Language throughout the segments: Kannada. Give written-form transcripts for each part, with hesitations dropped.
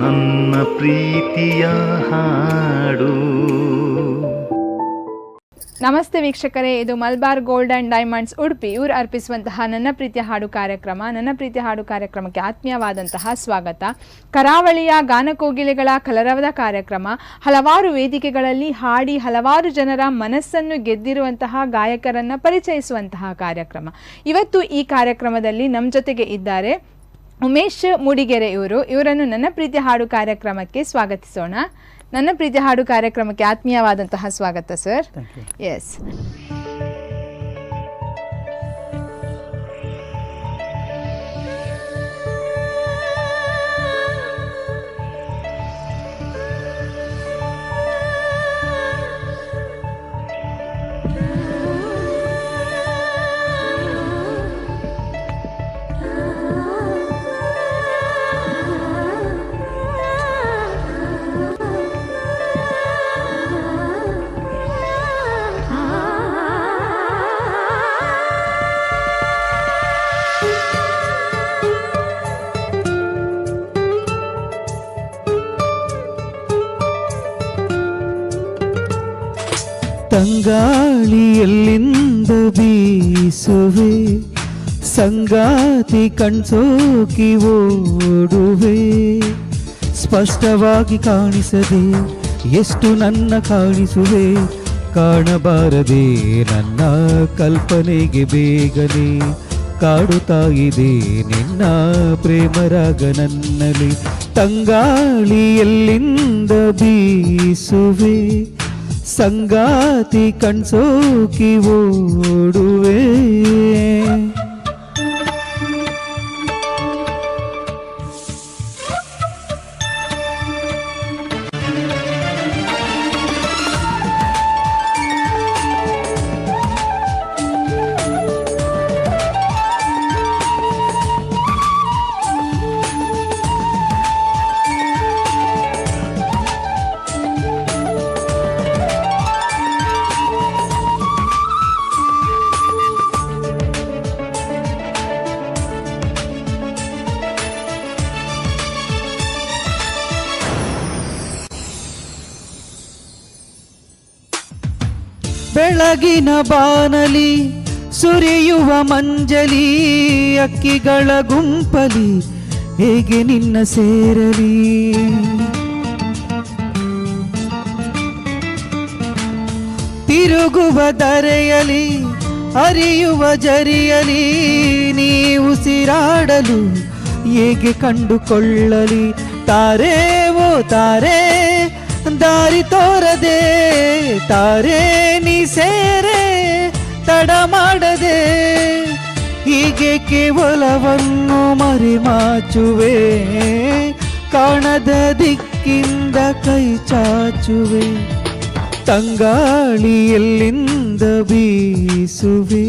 ನನ್ನ ಪ್ರೀತಿಯ ಹಾಡು. ನಮಸ್ತೆ ವೀಕ್ಷಕರೇ, ಇದು Malabar gold and diamonds Udupi ಇವರು ಅರ್ಪಿಸುವಂತಹ ನನ್ನ ಪ್ರೀತಿಯ ಹಾಡು ಕಾರ್ಯಕ್ರಮ. ನನ್ನ ಪ್ರೀತಿಯ ಹಾಡು ಕಾರ್ಯಕ್ರಮಕ್ಕೆ ಆತ್ಮೀಯವಾದಂತಹ ಸ್ವಾಗತ. ಕರಾವಳಿಯ ಗಾನಕೋಗಿಲೆಗಳ ಕಲರವದ ಕಾರ್ಯಕ್ರಮ. ಹಲವಾರು ವೇದಿಕೆಗಳಲ್ಲಿ ಹಾಡಿ ಹಲವಾರು ಜನರ ಮನಸ್ಸನ್ನು ಗೆದ್ದಿರುವಂತಹ ಗಾಯಕರನ್ನು ಪರಿಚಯಿಸುವಂತಹ ಕಾರ್ಯಕ್ರಮ. ಇವತ್ತು ಈ ಕಾರ್ಯಕ್ರಮದಲ್ಲಿ ನಮ್ಮ ಜೊತೆಗೆ ಇದ್ದಾರೆ ಉಮೇಶ್ ಮೂಡಿಗೆರೆ. ಇವರನ್ನು ನನ್ನ ಪ್ರೀತಿಯ ಹಾಡು ಕಾರ್ಯಕ್ರಮಕ್ಕೆ ಸ್ವಾಗತಿಸೋಣ. ನನ್ನ ಪ್ರೀತಿ ಹಾಡು ಕಾರ್ಯಕ್ರಮಕ್ಕೆ ಆತ್ಮೀಯವಾದಂತಹ ಸ್ವಾಗತ ಸರ್. ಎಸ್, ತಂಗಾಳಿಯಲ್ಲಿಂದ ಬೀಸುವೆ, ಸಂಗಾತಿ ಕಣ್ಸೋಕಿ ಓಡುವೆ, ಸ್ಪಷ್ಟವಾಗಿ ಕಾಣಿಸದೆ ಎಷ್ಟು ನನ್ನ ಕಾಣಿಸುವೆ, ಕಾಣಬಾರದೆ ನನ್ನ ಕಲ್ಪನೆಗೆ ಬೇಗನೆ ಕಾಡುತ್ತಾ ಇದೆ ನಿನ್ನ ಪ್ರೇಮರಾಗ ನನ್ನಲ್ಲಿ. ತಂಗಾಳಿಯಲ್ಲಿಂದ ಬೀಸುವೆ, ಸಂಗಾತಿ ಕಣ್ಸೋಕಿ ಓಡುವೆ. ಬೆಳಗಿನ ಬಾನಲಿ ಸುರಿಯುವ ಮಂಜಲಿ, ಅಕ್ಕಿಗಳ ಗುಂಪಲಿ ಹೇಗೆ ನಿನ್ನ ಸೇರಲಿ, ತಿರುಗುವ ಧರೆಯಲಿ ಹರಿಯುವ ಜರಿಯಲಿ, ನೀ ಉಸಿರಾಡಲು ಹೇಗೆ ಕಂಡುಕೊಳ್ಳಲಿ, ತಾರೆ ಓ ತಾರೆ ದಾರಿ ತೋರದೆ, ತಾರೆ ನೀ ಸೇರೆ ತಡ ಮಾಡದೆ, ಹೀಗೆ ಕೇವಲವನ್ನು ಮರೆಮಾಚುವೆ, ಕಾಣದ ದಿಕ್ಕಿಂದ ಕೈ ಚಾಚುವೆ, ತಂಗಾಳಿಯಲ್ಲಿಂದ ಬೀಸುವೆ,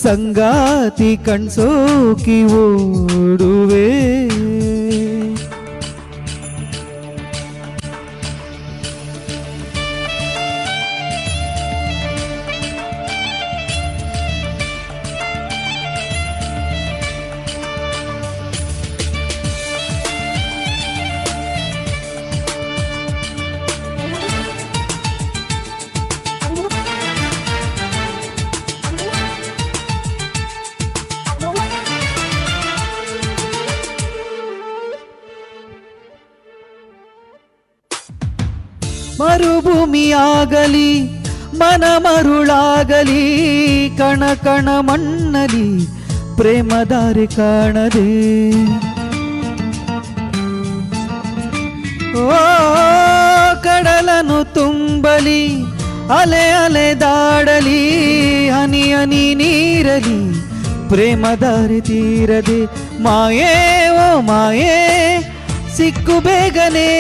ಸಂಗಾತಿ ಕಣ್ಸೋಕಿ ಓಡುವೆ. ಮರುಭೂಮಿಯಾಗಲಿ ಮನ ಮರುಳಾಗಲಿ, ಕಣ ಕಣ ಮಣ್ಣಲಿ ಪ್ರೇಮದಾರಿ ಕಾಣದೆ, ಓ ಕಡಲನು ತುಂಬಲಿ ಅಲೆ ಅಲೆ ದಾಡಲಿ, ಹನಿ ಹನಿ ನೀರಲಿ ಪ್ರೇಮದಾರಿ ತೀರದೆ, ಮಾಯೇ ಓ ಮಾಯೇ ಸಿಕ್ಕು ಬೇಗನೆ,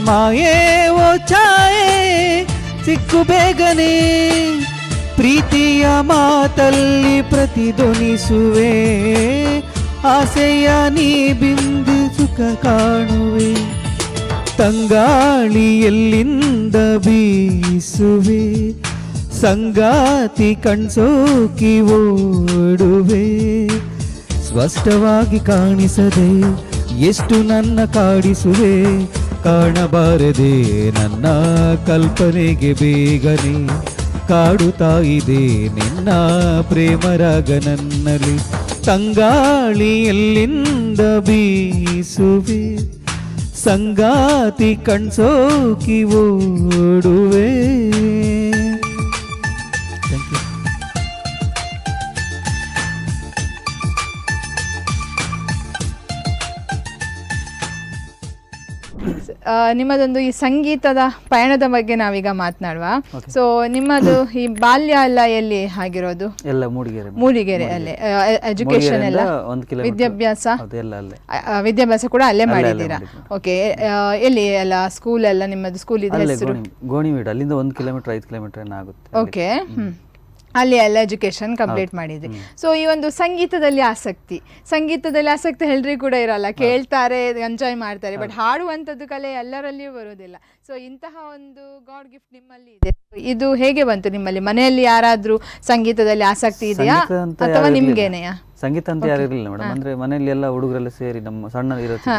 ಮಾಯೇ ಓ ಛಾಯೆ ಸಿಕ್ಕು ಬೇಗನೆ, ಪ್ರೀತಿಯ ಮಾತಲ್ಲಿ ಪ್ರತಿಧ್ವನಿಸುವೆ, ಆಸೆಯ ನೀ ಬಿಂದು ಸುಖ ಕಾಣುವೆ, ತಂಗಾಳಿಯಲ್ಲಿಂದ ಬೀಸುವೆ, ಸಂಗಾತಿ ಕಣ್ಸೋಕಿ ಓಡುವೆ, ಸ್ಪಷ್ಟವಾಗಿ ಕಾಣಿಸದೆ ಎಷ್ಟು ನನ್ನ ಕಾಡಿಸುವೆ ಕಾಣಬಾರದೆ ನನ್ನ ಕಲ್ಪನೆಗೆ ಬೇಗನೆ ಕಾಡುತ್ತಾ ಇದೆ ನಿನ್ನ ಪ್ರೇಮರಾಗ ನನ್ನಲ್ಲಿ ತಂಗಾಳಿ ಎಲ್ಲಿಂದ ಬೀಸುವೆ ಸಂಗಾತಿ ಕಣ್ಸೋಕಿ ಓಡುವೆ. Thank you. ನಿಮ್ಮದೊಂದು ಈ ಸಂಗೀತದ ಪಯಣದ ಬಗ್ಗೆ ನಾವೀಗ ಮಾತನಾಡುವ. ಸೊ ನಿಮ್ಮದು ಈ ಬಾಲ್ಯ ಎಲ್ಲ ಎಲ್ಲಿ ಆಗಿರೋದು? ಎಲ್ಲ ಮೂಡಿಗೆರೆ ಅಲ್ಲೇ ಎಜುಕೇಶನ್ ಎಲ್ಲ ವಿದ್ಯಾಭ್ಯಾಸ ಕೂಡ ಅಲ್ಲೇ ಮಾಡಿದ್ದೀರಾ? ಓಕೆ. ಎಲ್ಲಿ ಎಲ್ಲ ಸ್ಕೂಲ್ ಎಲ್ಲ ನಿಮ್ಮದು ಸ್ಕೂಲ್ ಇದೆ ಹೆಸರು? ಗೋಣಿವೀಡು, ಅಲ್ಲಿಂದ 1 ಕಿಲೋಮೀಟರ್ 5 ಕಿಲೋಮೀಟರ್ ಆಗುತ್ತೆ. ಓಕೆ. ಅಲ್ಲಿ ಎಲ್ಲ ಎಜುಕೇಶನ್ ಕಂಪ್ಲೀಟ್ ಮಾಡಿದ್ರಿ. ಸೊ ಈ ಒಂದು ಸಂಗೀತದಲ್ಲಿ ಆಸಕ್ತಿ ಎಲ್ರಿಗೂ ಕೂಡ ಇರಲ್ಲ, ಕೇಳ್ತಾರೆ, ಎಂಜಾಯ್ ಮಾಡ್ತಾರೆ, ಬಟ್ ಹಾಡುವಂಥದ್ದು ಕಲೆ ಎಲ್ಲರಲ್ಲಿಯೂ ಬರೋದಿಲ್ಲ. ಸೊ ಇಂತಹ ಒಂದು ಗಾಡ್ ಗಿಫ್ಟ್ ನಿಮ್ಮಲ್ಲಿ ಇದೆ. ಇದು ಹೇಗೆ ಬಂತು ನಿಮ್ಮಲ್ಲಿ? ಮನೆಯಲ್ಲಿ ಯಾರಾದ್ರೂ ಸಂಗೀತದಲ್ಲಿ ಆಸಕ್ತಿ ಇದೆಯಾ ಅಥವಾ ನಿಮ್ಗೇನೆಯಾ? ಸಂಗೀತ ಅಂತ ಯಾರು ಇರಲಿಲ್ಲ ಮೇಡಮ್. ಅಂದ್ರೆ ಮನೆಯಲ್ಲಿ ಎಲ್ಲ ಹುಡುಗರೆಲ್ಲ ಸೇರಿ ನಮ್ಮ ಸಣ್ಣ ಇರೋದು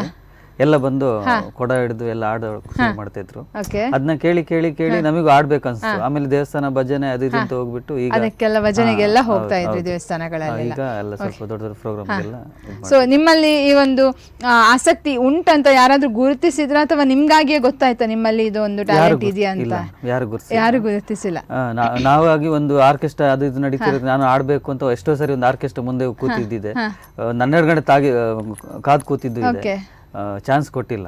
ಎಲ್ಲ ಬಂದು ಕೊಡ ಹಿಡಿದು ಎಲ್ಲ ಶುರು ಮಾಡ್ತಾ ಇದ್ರು. ಅದನ್ನ ಕೇಳಿ ಕೇಳಿ ಕೇಳಿ ನಮಗೂ ಆಡ್ಬೇಕು ಅನ್ಸ್ತು. ಆಮೇಲೆ ದೇವಸ್ಥಾನ ಭಜನೆ ಅದು ಇದು ಅಂತ ಹೋಗ್ಬಿಟ್ಟು ಈಗ ಅದಕ್ಕೆಲ್ಲ ಭಜನೆಗೆಲ್ಲ ಹೋಗ್ತಾ ಇದ್ರಿ ದೇವಸ್ಥಾನಗಳಲ್ಲಿ. ಈಗ ಎಲ್ಲ ಸ್ವಲ್ಪ ದೊಡ್ಡ ದೊಡ್ಡ ಪ್ರೋಗ್ರಾಮ್ ಎಲ್ಲ. ಸೊ ನಿಮ್ಮಲ್ಲಿ ಈ ಒಂದು ಆಸಕ್ತಿ ಉಂಟಂತ ಯಾರಾದ್ರೂ ಗುರುತಿಸಿದ್ರ ಅಥವಾ ನಿಮ್ಗಾಗಿಯೇ ಗೊತ್ತಾಯ್ತಾ ನಿಮ್ಮಲ್ಲಿ ಇದು ಒಂದು ಟ್ಯಾಲೆಂಟ್ ಇದೆಯಾ ಅಂತ? ಯಾರು ಗುರುತಿಸಿಲ್ಲ. ನಾವಾಗಿ ಒಂದು ಆರ್ಕೆಸ್ಟ್ರಾ ಅದು ಇದು ನಡೀತಿರೋದು, ನಾನು ಆಡ್ಬೇಕು ಅಂತ ಎಷ್ಟೋ ಸರಿ ಒಂದು ಆರ್ಕೆಸ್ಟ್ರಾ ಮುಂದೆ ಕೂತಿದ್ದಿದೆ, 12 ಗಂಟೆ ಕಾದ್ ಕೂತಿದ್ದು ಇದೆ, ಚಾನ್ಸ್ ಕೊಟ್ಟಿಲ್ಲ.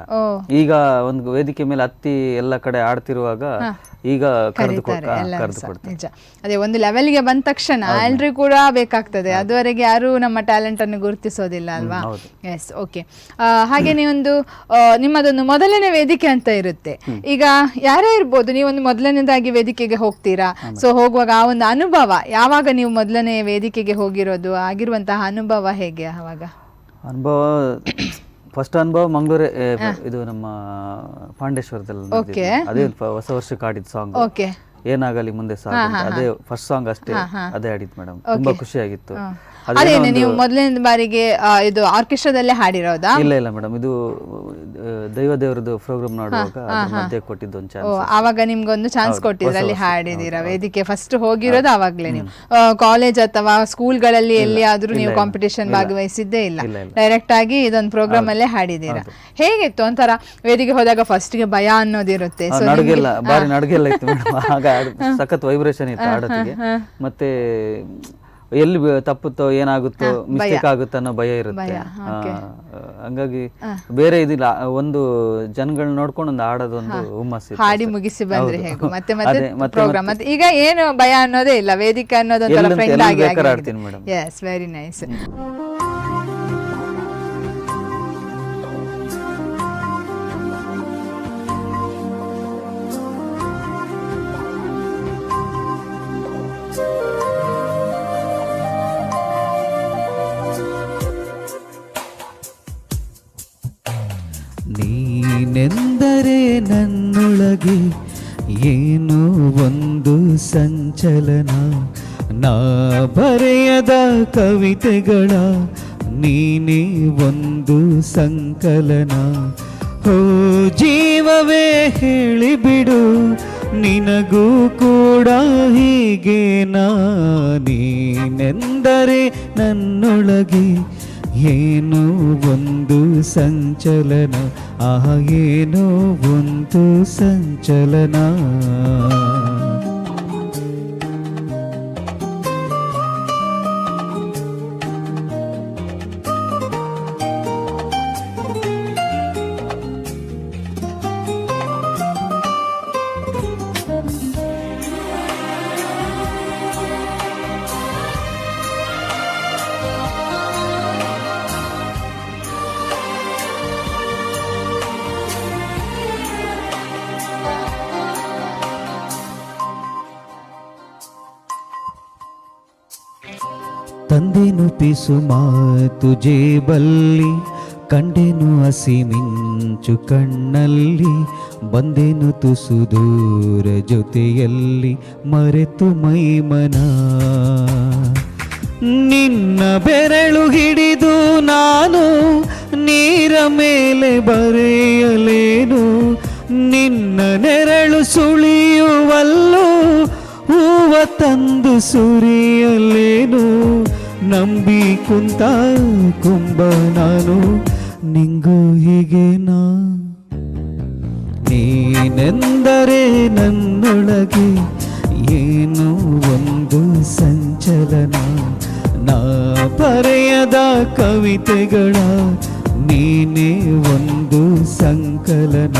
ಈಗ ಒಂದು ವೇದಿಕೆ ಮೇಲೆ ಹತ್ತಿ ಎಲ್ಲ ಕಡೆ ಆಡ್ತಿರುವಾಗ ಈಗ ಕರೆದು ಕೊಡ್ತಾರೆ. ಅದೇ ಒಂದು ಲೆವೆಲ್ಗೆ ಬಂದ ತಕ್ಷಣ ಎಲ್ರಿಗೂ ಕೂಡ ಬೇಕಾಗ್ತದೆ, ಅದುವರೆಗೆ ಯಾರು ನಮ್ಮ ಟ್ಯಾಲೆಂಟ್ ಅನ್ನು ಗುರುತಿಸೋದಿಲ್ಲ ಅಲ್ವಾ? ಎಸ್. ಓಕೆ. ಹಾಗೆ ನೀವೊಂದು ನಿಮ್ಮದೊಂದು ಮೊದಲನೇ ವೇದಿಕೆ ಅಂತ ಇರುತ್ತೆ. ಈಗ ಯಾರೇ ಇರ್ಬೋದು, ನೀವೊಂದು ಮೊದಲನೇದಾಗಿ ವೇದಿಕೆಗೆ ಹೋಗ್ತೀರಾ. ಸೊ ಹೋಗುವಾಗ ಆ ಒಂದು ಅನುಭವ, ಯಾವಾಗ ನೀವು ಮೊದಲನೇ ವೇದಿಕೆಗೆ ಹೋಗಿರೋದು, ಆಗಿರುವಂತಹ ಅನುಭವ ಹೇಗೆ? ಆವಾಗ ಫಸ್ಟ್ ಅನುಭವ ಮಂಗಳೂರು, ಇದು ನಮ್ಮ ಪಾಂಡೇಶ್ವರದಲ್ಲಿ ಅದೇ ಹೊಸ ವರ್ಷಕ್ಕೆ ಆಡಿದ ಸಾಂಗ್ ಏನಾಗಲಿ ಮುಂದೆ ಸಾಗ, ಅದೇ ಫಸ್ಟ್ ಸಾಂಗ್ ಅಷ್ಟೇ, ಅದೇ ಆಡಿದ್ ಮೇಡಮ್. ತುಂಬಾ ಖುಷಿ ಆಗಿತ್ತು. ಅದೇನೆ ನೀವು ಮೊದಲನೇ ಬಾರಿಗೆ ಇದು ಆರ್ಕೆಸ್ಟ್ರಾದಲ್ಲೇ ಹಾಡಿರೋದಾ? ಇಲ್ಲ ಮೇಡಮ್, ಇದು ದೇವರದ್ದು ಪ್ರೋಗ್ರಾಮ್ ಮಾಡುವಾಗ ಮಧ್ಯೆ ಕೊಟ್ಟಿದ್ದು ಒಂದು ಚಾನ್ಸ್. ಆವಾಗ ನಿಮ್ಗೊಂದು ಚಾನ್ಸ್ ಕೊಟ್ಟಿದ್ರು, ಅಲ್ಲಿ ಹಾಡಿದೀರಾ ವೇದಿಕೆ ಫಸ್ಟ್ ಹೋಗಿರೋದು ಆವಾಗ್ಲೇ. ನೀವು ಕಾಲೇಜ್ ಅಥವಾ ಸ್ಕೂಲ್ಗಳಲ್ಲಿ ಎಲ್ಲಿಯಾದ್ರೂ ನೀವು ಕಾಂಪಿಟೇಷನ್ ಭಾಗವಹಿಸಿದ್ದೇ ಇಲ್ಲ, ಡೈರೆಕ್ಟ್ ಆಗಿ ಇದೊಂದು ಪ್ರೋಗ್ರಾಮ್ ಅಲ್ಲೇ ಹಾಡಿದೀರಾ. ಹೇಗಿತ್ತು? ಒಂಥರ ವೇದಿಕೆ ಹೋದಾಗ ಫಸ್ಟ್ ಗೆ ಭಯ ಅನ್ನೋದಿರುತ್ತೆ, ಬಾರಿ ನಡಗೆಲ್ಲ ಇತ್ತು ಮೇಡಮ್. ಆಗ ಸಖತ್ ವೈಬ್ರೇಷನ್ ಇತ್ತು ಹಾಡೋದಿಗೆ, ಮತ್ತೆ ಎಲ್ಲಿ ತಪ್ಪುತ್ತೋ ಏನಾಗುತ್ತೋ ಮಿಸ್ಟೇಕ್ ಆಗುತ್ತೋ ಅನ್ನೋ ಭಯ ಇರುತ್ತೆ. ಹಂಗಾಗಿ ಬೇರೆ ಇದಿಲ್ಲ, ಒಂದು ಜನಗಳನ್ನ ನೋಡ್ಕೊಂಡು ಒಂದು ಆಡೋದೊಂದು ಹುಮ್ಮಸ್ಸು. ಹಾಡಿ ಮುಗಿಸಿ ಬಂದ್ರೆ ಹೇಗೆ ಮತ್ತೆ ಮತ್ತೆ ಪ್ರೋಗ್ರಾಮ್. ಮತ್ತೆ ಈಗ ಏನು ಭಯ ಅನ್ನೋದೇ ಇಲ್ಲ, ವೇದಿಕೆ ಅನ್ನೋದೊಂಥರ ಫ್ರೆಂಡ್ ಆಗಿ ಆಡ್ತೀನಿ ಮೇಡಮ್. Yes, very nice. ನೀನೆಂದರೆ ನನ್ನೊಳಗೆ ಏನೋ ಒಂದು ಸಂಚಲನ, ನಾ ಬರೆಯದ ಕವಿತೆಗಳ ನೀನೇ ಒಂದು ಸಂಕಲನ. ಓ ಜೀವವೇ ಹೇಳಿಬಿಡು, ನಿನಗೂ ಕೂಡ ಹೀಗೇನಾ? ನೀನೆಂದರೆ ನನ್ನೊಳಗೆ ಏನೋ ಒಂದು ಸಂಚಲನ, ಏನೋ ಒಂದು ಸಂಚಲನ. ತಂದೆನು ಪಿಸು ಮಾತು ಜೇಬಲ್ಲಿ, ಕಂಡೆನು ಹಸಿ ಮಿಂಚು ಕಣ್ಣಲ್ಲಿ, ಬಂದೆನು ತುಸು ದೂರ ಜೊತೆಯಲ್ಲಿ, ಮರೆತು ಮೈಮನ. ನಿನ್ನ ಬೆರಳು ಹಿಡಿದು ನಾನು ನೀ ನೀರ ಮೇಲೆ ಬರೆಯಲೇನು, ನಿನ್ನ ನೆರಳು ಸುಳಿಯುವಲ್ಲೂ ಹೂವ ತಂದು ಸುರಿಯಲೇನು. ನಂಬಿ ಕುಂತ ಕುಂಬ ನಾನು, ನಿಂಗೂ ಹೀಗೇನಾ? ನೀನೆಂದರೆ ನನ್ನೊಳಗೆ ಏನೋ ಒಂದು ಸಂಚಲನ, ನಾ ಬರೆಯದ ಕವಿತೆಗಳ ನೀನೇ ಒಂದು ಸಂಕಲನ.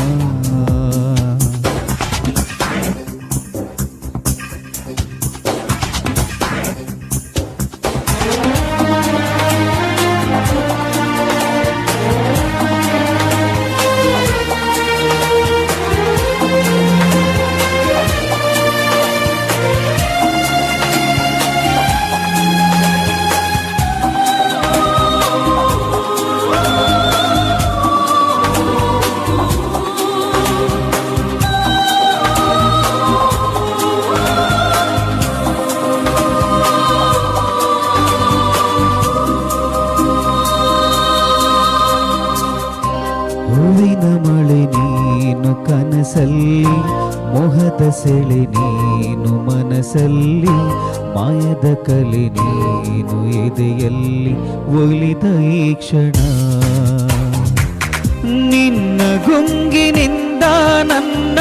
ಹೂವಿನ ಮಳೆ ನೀನು ಕನಸಲ್ಲಿ, ಮೋಹದ ಸೆಳೆ ನೀನು ಮನಸ್ಸಲ್ಲಿ, ಮಾಯದ ಕಲೆ ನೀನು ಎದೆಯಲ್ಲಿ ಒಲಿದ ಈ ಕ್ಷಣ. ನಿನ್ನ ಗುಂಗಿನಿಂದ ನನ್ನ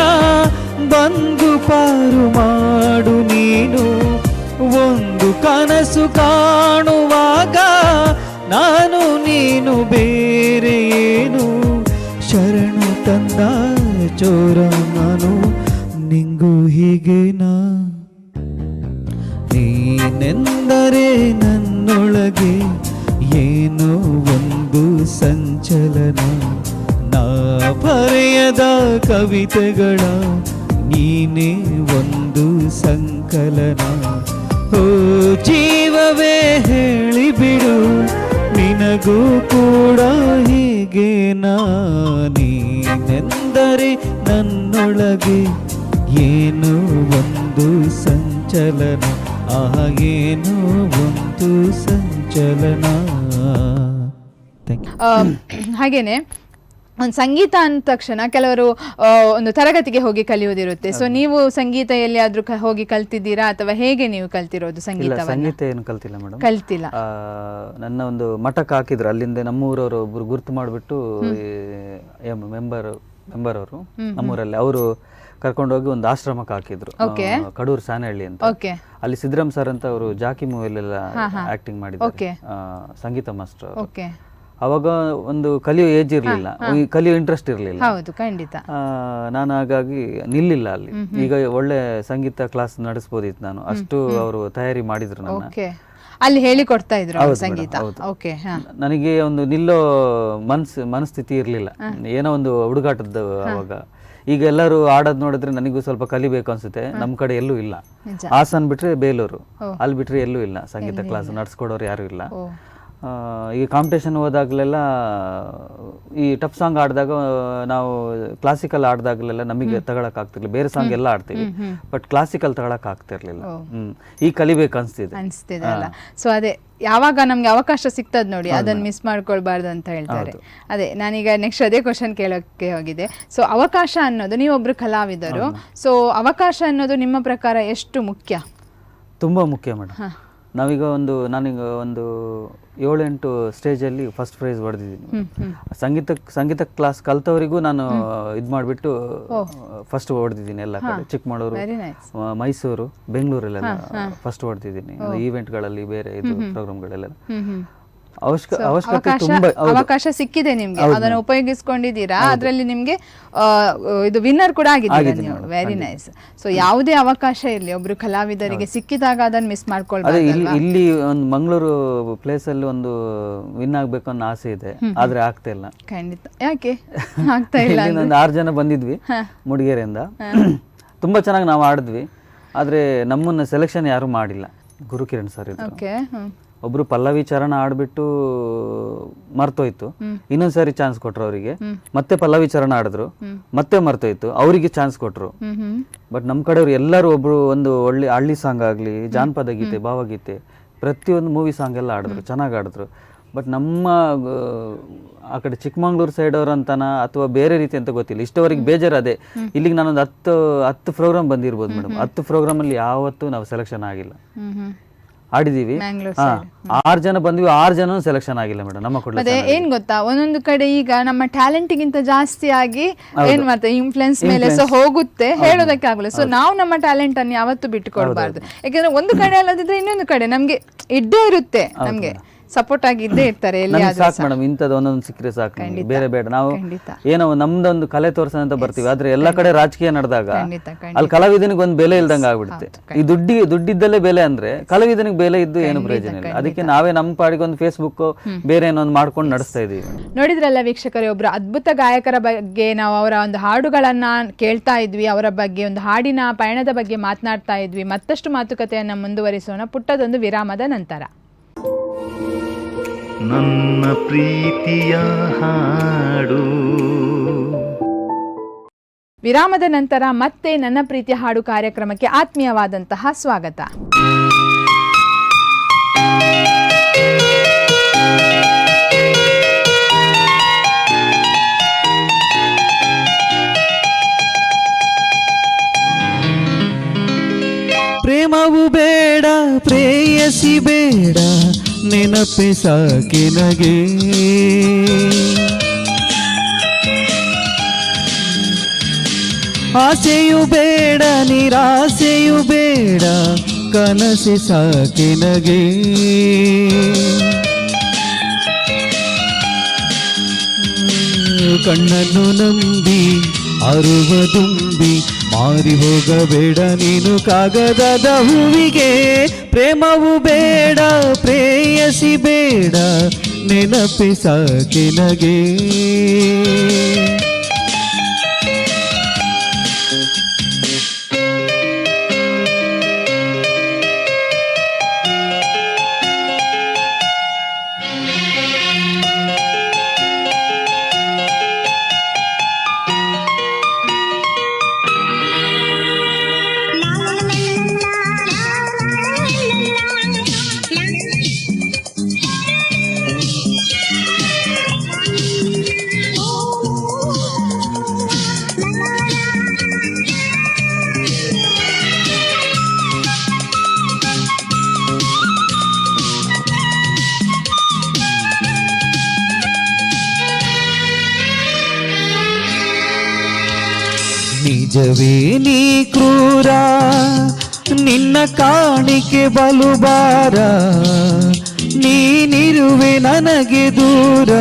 ಬಂದು ಪಾರು ಮಾಡು ನೀನು. ಒಂದು ಕನಸು ಕಾಣುವಾಗ ನಾನು ನೀನು ಬೇರೆ ಏನು, ಶರಣು ತಂದ ಚೋರ ನಾನು, ನಿಂಗೂ ಹೀಗೇನಾ? ನೀನೆಂದರೆ ನನ್ನೊಳಗೆ ಏನೋ ಒಂದು ಸಂಚಲನ, ನಾ ಬರೆಯದ ಕವಿತೆಗಳ ನೀನೇ ಒಂದು ಸಂಕಲನ. ಓ ಜೀವವೇ ಹೇಳಿಬಿಡು, ನಿನಗೂ ಕೂಡ ಹೀಗೇನಾ? ನೀನೆಂದರೆ ನನ್ನೊಳಗೆ ಏನೋ ಒಂದು ಸಂಚಲನ, ಏನೋ ಒಂದು ಸಂಚಲನ. ಹಾಗೇನೆ ಒಂದು ಸಂಗೀತ ಅಂದ ತಕ್ಷಣ ಕೆಲವರು ಒಂದು ತರಗತಿಗೆ ಹೋಗಿ ಕಲಿಯೋದಿರುತ್ತೆ. ಸೊ ನೀವು ಸಂಗೀತ ಎಲ್ಲಿಯಾದ್ರೂ ಹೋಗಿ ಕಲ್ತಿದ್ದೀರಾ ಅಥವಾ ಹೇಗೆ ನೀವು ಕಲ್ತಿರೋದು ಸಂಗೀತ? ಸಂಗೀತ ಏನು ಕಲ್ತಿಲ್ಲ ಮೇಡಮ್, ಕಲ್ತಿಲ್ಲ. ನನ್ನ ಒಂದು ಮಠಕ್ಕೆ ಹಾಕಿದ್ರು, ಅಲ್ಲಿಂದ ನಮ್ಮೂರವರು ಒಬ್ರು ಗುರ್ತು ಮಾಡಿಬಿಟ್ಟು ಮೆಂಬರ್ ಅವರು ನಮ್ಮೂರಲ್ಲಿ ಅವರು ಕರ್ಕೊಂಡೋಗಿ ಒಂದು ಆಶ್ರಮಕ್ಕೆ ಹಾಕಿದ್ರು, ಕಡೂರು ಸಾನಹಳ್ಳಿ ಅಂತ. ಅಲ್ಲಿ ಸಿದ್ದರಾಮ್ ಸರ್ ಅಂತ ಅವರು ಜಾಕಿ ಮೂವಿಲೆಲ್ಲ ಆಕ್ಟಿಂಗ್ ಮಾಡಿದ್ರು, ಸಂಗೀತ ಮಾಸ್ಟರ್. ಅವಾಗ ಒಂದು ಕಲಿಯೋ ಏಜ್ ಇರಲಿಲ್ಲ, ಕಲಿಯೋ ಇಂಟ್ರೆಸ್ಟ್ ಇರಲಿಲ್ಲ. ಹೌದು, ಖಂಡಿತ. ನಾನು ಹಾಗಾಗಿ ನಿಲ್ಲಿಲ್ಲ ಅಲ್ಲಿ. ಈಗ ಒಳ್ಳೆ ಸಂಗೀತ ಕ್ಲಾಸ್ ನಡೆಸಬಹುದಿತ್ತು ನಾನು, ಅಷ್ಟು ಅವರು ತಯಾರಿ ಮಾಡಿದ್ರು ನನ್ನ. ಅಲ್ಲಿ ಹೇಳಿ ಕೊಡ್ತಾ ಇದ್ರು ಸಂಗೀತ. ನನಗೆ ಒಂದು ನಿಲ್ಲೋ ಮನಸ್ಥಿತಿ ಇರಲಿಲ್ಲ, ಏನೋ ಒಂದು ಹುಡುಗಾಟದ್ದು ಅವಾಗ. ಈಗ ಎಲ್ಲರೂ ಆಡೋದು ನೋಡಿದ್ರೆ ನನಗೂ ಸ್ವಲ್ಪ ಕಲಿಬೇಕು ಅನ್ಸುತ್ತೆ. ನಮ್ಮ ಕಡೆ ಎಲ್ಲೂ ಇಲ್ಲ, ಹಾಸನ್ ಬಿಟ್ರೆ ಬೇಲೂರು, ಅಲ್ಲಿ ಬಿಟ್ರೆ ಎಲ್ಲೂ ಇಲ್ಲ ಸಂಗೀತ ಕ್ಲಾಸ್ ನಡೆಸ್ಕೊಡೋರು ಯಾರು ಇಲ್ಲ. ಈಗ ಕಾಂಪಿಟೇಷನ್ ಹೋದಾಗಲೆಲ್ಲ ಈ ಟಫ್ ಸಾಂಗ್ ಆಡಿದಾಗ ನಾವು ಕ್ಲಾಸಿಕಲ್ ಆಡಿದಾಗಲೆಲ್ಲ ನಮಗೆ ತಗೊಳಕ್ ಆಗ್ತಿರ್ಲಿಲ್ಲ. ಬೇರೆ ಸಾಂಗ್ ಎಲ್ಲ ಆಡ್ತೀವಿ, ಬಟ್ ಕ್ಲಾಸಿಕಲ್ ತಗೊಳಕ್ ಆಗ್ತಿರ್ಲಿಲ್ಲ. ಈಗ ಕಲಿಬೇಕು ಅನ್ಸ್ತಿದೆ ಅಲ್ಲ. ಸೊ ಅದೇ ಯಾವಾಗ ನಮ್ಗೆ ಅವಕಾಶ ಸಿಗ್ತದ ನೋಡಿ, ಅದನ್ನ ಮಿಸ್ ಮಾಡ್ಕೊಳ್ಬಾರ್ದು ಅಂತ ಹೇಳ್ತಾರೆ. ಅದೇ ನಾನೀಗ ನೆಕ್ಸ್ಟ್ ಅದೇ ಕ್ವಶನ್ ಕೇಳೋಕ್ಕೆ ಹೋಗಿದೆ. ಸೊ ಅವಕಾಶ ಅನ್ನೋದು, ನೀವೊಬ್ರು ಕಲಾವಿದರು, ಸೊ ಅವಕಾಶ ಅನ್ನೋದು ನಿಮ್ಮ ಪ್ರಕಾರ ಎಷ್ಟು ಮುಖ್ಯ? ತುಂಬಾ ಮುಖ್ಯ ಮೇಡಮ್. ನಾವೀಗ ನಾನೀಗ ಒಂದು 7-8 ಸ್ಟೇಜಲ್ಲಿ ಫಸ್ಟ್ ಪ್ರೈಸ್ ಹೊಡೆದಿದ್ದೀನಿ. ಸಂಗೀತ ಕ್ಲಾಸ್ ಕಲ್ತವರಿಗೂ ನಾನು ಇದು ಮಾಡಿಬಿಟ್ಟು ಫಸ್ಟ್ ಹೊಡೆದಿದ್ದೀನಿ ಎಲ್ಲ ಕಡೆ, ಚಿಕ್ಕಮಗಳೂರು, ಮೈಸೂರು, ಬೆಂಗಳೂರಲ್ಲೆಲ್ಲ ಫಸ್ಟ್ ಹೊಡೆದಿದ್ದೀನಿ ಈವೆಂಟ್ಗಳಲ್ಲಿ, ಬೇರೆ ಇದು ಪ್ರೋಗ್ರಾಮ್ಗಳೆಲ್ಲ. ಅವಕಾಶ ಸಿಕ್ಕಿದೆ ನಿಮ್ಗೆ, ಅದನ್ನು ಉಪಯೋಗಿಸ್ಕೊಂಡಿದ್ದೀರಾ, ಅದರಲ್ಲಿ ನಿಮ್ಗೆ ಇದು ವಿನ್ನರ್ ಕೂಡ ಆಗಿದ್ದೀರಾ ನೀವು. Very nice. ಸೊ ಯಾವುದೇ ಅವಕಾಶ ಇರಲಿ, ಒಬ್ರು ಕಲಾವಿದರಿಗೆ ಸಿಕ್ಕಿದಾಗ ಅದನ್ನ ಮಿಸ್ ಮಾಡ್ಕೊಳ್ಬಾರ್ದು. ಇಲ್ಲಿ ಒಂದು ಮಂಗಳೂರು ಪ್ಲೇಸ್ ಅಲ್ಲಿ ಒಂದು ವಿನ್ ಆಗ್ಬೇಕು ಅನ್ನೋ ಆಸೆ ಇದೆ, ಆದ್ರೆ ಆಗ್ತಾ ಇಲ್ಲ. ಖಂಡಿತ. ಯಾಕೆ ಆಗ್ತಾ ಇಲ್ಲ? ಒಂದು 6 ಜನ ಬಂದಿದ್ವಿ ಮೂಡಿಗೆರೆಯಿಂದ, ತುಂಬಾ ಚೆನ್ನಾಗಿ ನಾವು ಆಡಿದ್ವಿ, ಆದ್ರೆ ನಮ್ಮನ್ನ ಸೆಲೆಕ್ಷನ್ ಯಾರು ಮಾಡಿಲ್ಲ. ಗುರುಕಿರಣ್ ಸರ್ ಇದ್ರು, ಒಬ್ರು ಪಲ್ಲವಿ ಚರಣ ಆಡ್ಬಿಟ್ಟು ಮರ್ತೋಯ್ತು, ಇನ್ನೊಂದ್ಸರಿ ಚಾನ್ಸ್ ಕೊಟ್ರು ಅವರಿಗೆ, ಮತ್ತೆ ಪಲ್ಲವಿ ಚರಣ ಆಡಿದ್ರು, ಮತ್ತೆ ಮರ್ತೋಯ್ತು, ಅವರಿಗೆ ಚಾನ್ಸ್ ಕೊಟ್ರು. ಬಟ್ ನಮ್ ಕಡೆಯವ್ರು ಎಲ್ಲರೂ ಒಬ್ರು ಒಂದು ಒಳ್ಳೆ ಹಳ್ಳಿ ಸಾಂಗ್ ಆಗ್ಲಿ, ಜಾನಪದ ಗೀತೆ, ಭಾವಗೀತೆ, ಪ್ರತಿಯೊಂದು ಮೂವಿ ಸಾಂಗ್ ಎಲ್ಲ ಆಡಿದ್ರು, ಚೆನ್ನಾಗಿ ಆಡಿದ್ರು. ಬಟ್ ನಮ್ಮ ಆ ಕಡೆ ಚಿಕ್ಕಮಂಗ್ಳೂರು ಸೈಡ್ ಅವರಂತನ ಅಥವಾ ಬೇರೆ ರೀತಿ ಅಂತ ಗೊತ್ತಿಲ್ಲ. ಇಷ್ಟವರೆಗೆ ಬೇಜಾರು ಅದೇ, ಇಲ್ಲಿಗೆ ನಾನೊಂದು 10 ಪ್ರೋಗ್ರಾಮ್ ಬಂದಿರ್ಬೋದು ಮೇಡಮ್. 10 ಪ್ರೋಗ್ರಾಮಲ್ಲಿ ಯಾವತ್ತೂ ನಾವು ಸೆಲೆಕ್ಷನ್ ಆಗಿಲ್ಲ. ಆಡಿದೀವಿ, 6 ಜನ ಬಂದ್ವಿ, 6 ಜನ ಸೆಲೆಕ್ಷನ್ ಆಗಿಲ್ಲ ಮೇಡಮ್ ನಮ್ಮ ಕೊಡ್ಲ. ಅದೇ ಏನ್ ಗೊತ್ತಾ, ಒಂದೊಂದು ಕಡೆ ಈಗ ನಮ್ಮ ಟ್ಯಾಲೆಂಟ್ಗಿಂತ ಜಾಸ್ತಿ ಆಗಿ ಏನ್ ಮಾಡ್ತಾರೆ ಇನ್ಫ್ಲುಯೆನ್ಸ್ ಮೇಲೆ ಸೊ ಹೋಗುತ್ತೆ, ಹೇಳೋದಕ್ಕೆ ಆಗಲ್ಲ. ಸೊ ನಾವು ನಮ್ಮ ಟ್ಯಾಲೆಂಟ್ ಅನ್ನು ಯಾವತ್ತೂ ಬಿಟ್ಟುಕೊಡ್ಬಾರ್ದು. ಯಾಕಂದ್ರೆ ಒಂದು ಕಡೆ ಅಲ್ಲದಿದ್ರೆ ಇನ್ನೊಂದು ಕಡೆ ನಮ್ಗೆ ಇದ್ದೇ ಇರುತ್ತೆ, ನಮ್ಗೆ ಸಪೋರ್ಟ್ ಆಗಿ ಇದ್ದೇ ಇರ್ತಾರೆ. ಸಾಕು ಮೇಡಮ್, ಇಂಥದ್ದು ಒಂದೊಂದು ಸಿಕ್ಕರೆ ಸಾಕು, ಬೇರೆ ಬೇಡ. ನಾವು ಏನೋ ನಮ್ದೊಂದು ಕಲೆ ತೋರ್ಸೋಣ ಅಂತ ಬರ್ತೀವಿ, ಆದ್ರೆ ಎಲ್ಲಾ ಕಡೆ ರಾಜಕೀಯ ನಡೆದಾಗ ಅಲ್ಲಿ ಕಲಾವಿದನಿಗೆ ಒಂದು ಬೆಲೆ ಇಲ್ದಂಗ ಆಗ್ಬಿಡುತ್ತೆ. ಈ ದುಡ್ಡಿದ್ದಲ್ಲೇ ಬೆಲೆ ಅಂದ್ರೆ ಕಲಾವಿದನಿಗೆ ಬೆಲೆ ಇದ್ದು ಏನು ಪ್ರಯೋಜನ ಇಲ್ಲ. ಅದಕ್ಕೆ ನಾವೇ ನಮ್ಮ ಪಾಡಿಗೆ ಒಂದು ಫೇಸ್ಬುಕ್ ಬೇರೆ ಏನೊಂದು ಮಾಡ್ಕೊಂಡು ನಡೆಸ್ತಾ ಇದೀವಿ. ನೋಡಿದ್ರಲ್ಲ ವೀಕ್ಷಕರೇ, ಒಬ್ರು ಅದ್ಭುತ ಗಾಯಕರ ಬಗ್ಗೆ ನಾವು ಅವರ ಒಂದು ಹಾಡುಗಳನ್ನ ಕೇಳ್ತಾ ಇದ್ವಿ, ಅವರ ಬಗ್ಗೆ ಒಂದು ಹಾಡಿನ ಪಯಣದ ಬಗ್ಗೆ ಮಾತನಾಡ್ತಾ ಇದ್ವಿ. ಮತ್ತಷ್ಟು ಮಾತುಕತೆಯನ್ನ ಮುಂದುವರಿಸೋಣ ಪುಟ್ಟದೊಂದು ವಿರಾಮದ ನಂತರ. ನನ್ನ ಪ್ರೀತಿಯ ಹಾಡು. ವಿರಾಮದ ನಂತರ ಮತ್ತೆ ನನ್ನ ಪ್ರೀತಿಯ ಹಾಡು ಕಾರ್ಯಕ್ರಮಕ್ಕೆ ಆತ್ಮೀಯವಾದಂತಹ ಸ್ವಾಗತ. ಪ್ರೇಮವು ಬೇಡ ಪ್ರೇಯಸಿ ಬೇಡ, ನೆನಪೆ ಸಾಕೆ ನಗೆ. ಆಸೆಯು ಬೇಡ ನಿರಾಸೆಯು ಬೇಡ, ಕನಸೆ ಸಾಕೆ ನಗೆ. ಕಣ್ಣನ್ನು ನಂಬಿ ಅರುವ ತುಂಬಿ ಮಾರಿ ಹೋಗಬೇಡ ನೀನು ಕಾಗದದ ಹೂವಿಗೆ. ಪ್ರೇಮವು ಬೇಡ ಪ್ರೇಯಸಿ ಬೇಡ, ನೆನಪೆ ಸಾಕೆ ನಗೆ. ನಿಜವೇ ನೀ ಕ್ರೂರ, ನಿನ್ನ ಕಾಣಿಕೆ ಬಲುಬಾರ, ನೀನಿರುವೆ ನನಗೆ ದೂರ,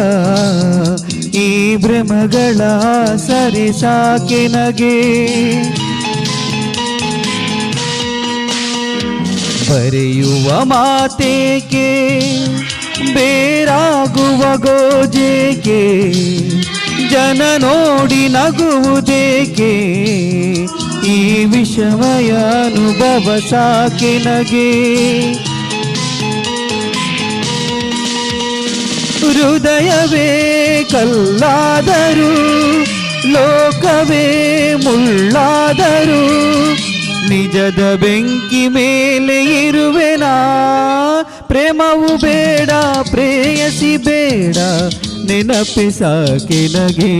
ಈ ಭ್ರಮಗಳ ಸರಿ ಸಾಕೆ ನಗೆ. ಬರೆಯುವ ಮಾತೇಕೆ ಬೇರಾಗುವ ಗೋಜೇಕೆ, ಜನ ನೋಡಿ ನಗುವುದೇಕೆ, ಈ ವಿಷಮಯ ಅನುಭವ ಸಾಕೆ ನಗೆ. ಹೃದಯವೇ ಕಲ್ಲಾದರೂ ಲೋಕವೇ ಮುಳ್ಳಾದರೂ, ನಿಜದ ಬೆಂಕಿ ಮೇಲೆ ಇರುವೆನಾ. ಪ್ರೇಮವು ಬೇಡ ಪ್ರೇಯಸಿ ಬೇಡ, ನೆನಪೆ ಸಾಕೆ ನಗೆ.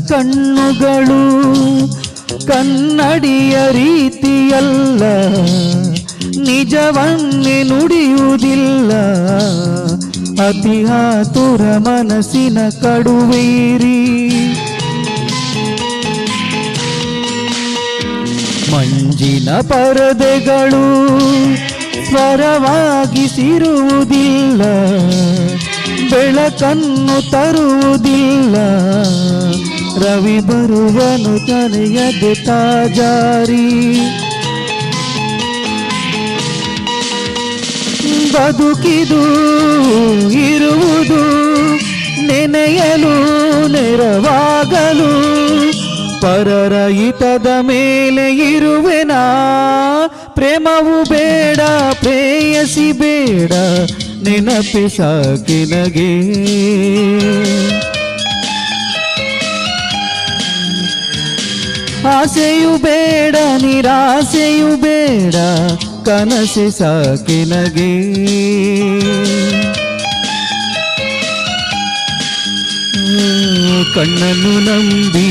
ಕಣ್ಣುಗಳು ಕನ್ನಡಿಯ ರೀತಿಯಲ್ಲ, ನಿಜವನ್ನೇ ನುಡಿಯುವುದಿಲ್ಲ, ಅತಿ ಆತುರ ಮನಸ್ಸಿನ ಕಡುವೇರಿ. ಮಂಜಿನ ಪರದೆಗಳು ಸ್ವರವಾಗಿಸಿರುವುದಿಲ್ಲ, ಬೆಳಕನ್ನು ತರುವುದಿಲ್ಲ, ರವಿ ಬರುವನು ತನೆಯದೆ ತಾಜಾರಿ. ಬದುಕಿದು ಇರುವುದು ನೆನೆಯಲು ನೆರವಾಗಲು ಪರರ ಹಿತದ ಮೇಲೆ ಇರುವೆನಾ ಪ್ರೇಮವು ಬೇಡ ಪ್ರೇಯಸಿ ಬೇಡ ನೆನಪಿ ಸಾಕಿನಗೆ ಆಸೆಯು ಬೇಡ ನಿರಾಸೆಯು ಬೇಡ ಕನಸೆ ಸಾಕಿನಗೆ ಕಣ್ಣನ್ನು ನಂಬಿ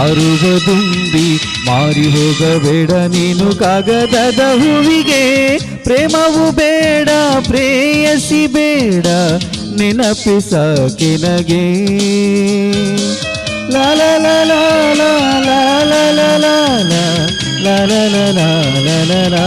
ಅರುವದುಂಬಿ ಮಾರಿ ಹೋಗಬೇಡ ನೀನು ಕಾಗದದ ಹೂವಿಗೆ ಪ್ರೇಮವು ಬೇಡ ಪ್ರೇಯಸಿ ಬೇಡ ನೆನಪಿ ಸಾಕಿನಗೆ ಲಾ ಲಾ ಲಾ ಲಾ ಲಾ ಲಾ ಲಾ ಲಾ ಲಾ ಲಾ ಲಾ ಲಾ ಲಾ ಲಾ ಲಾ ಲಾ.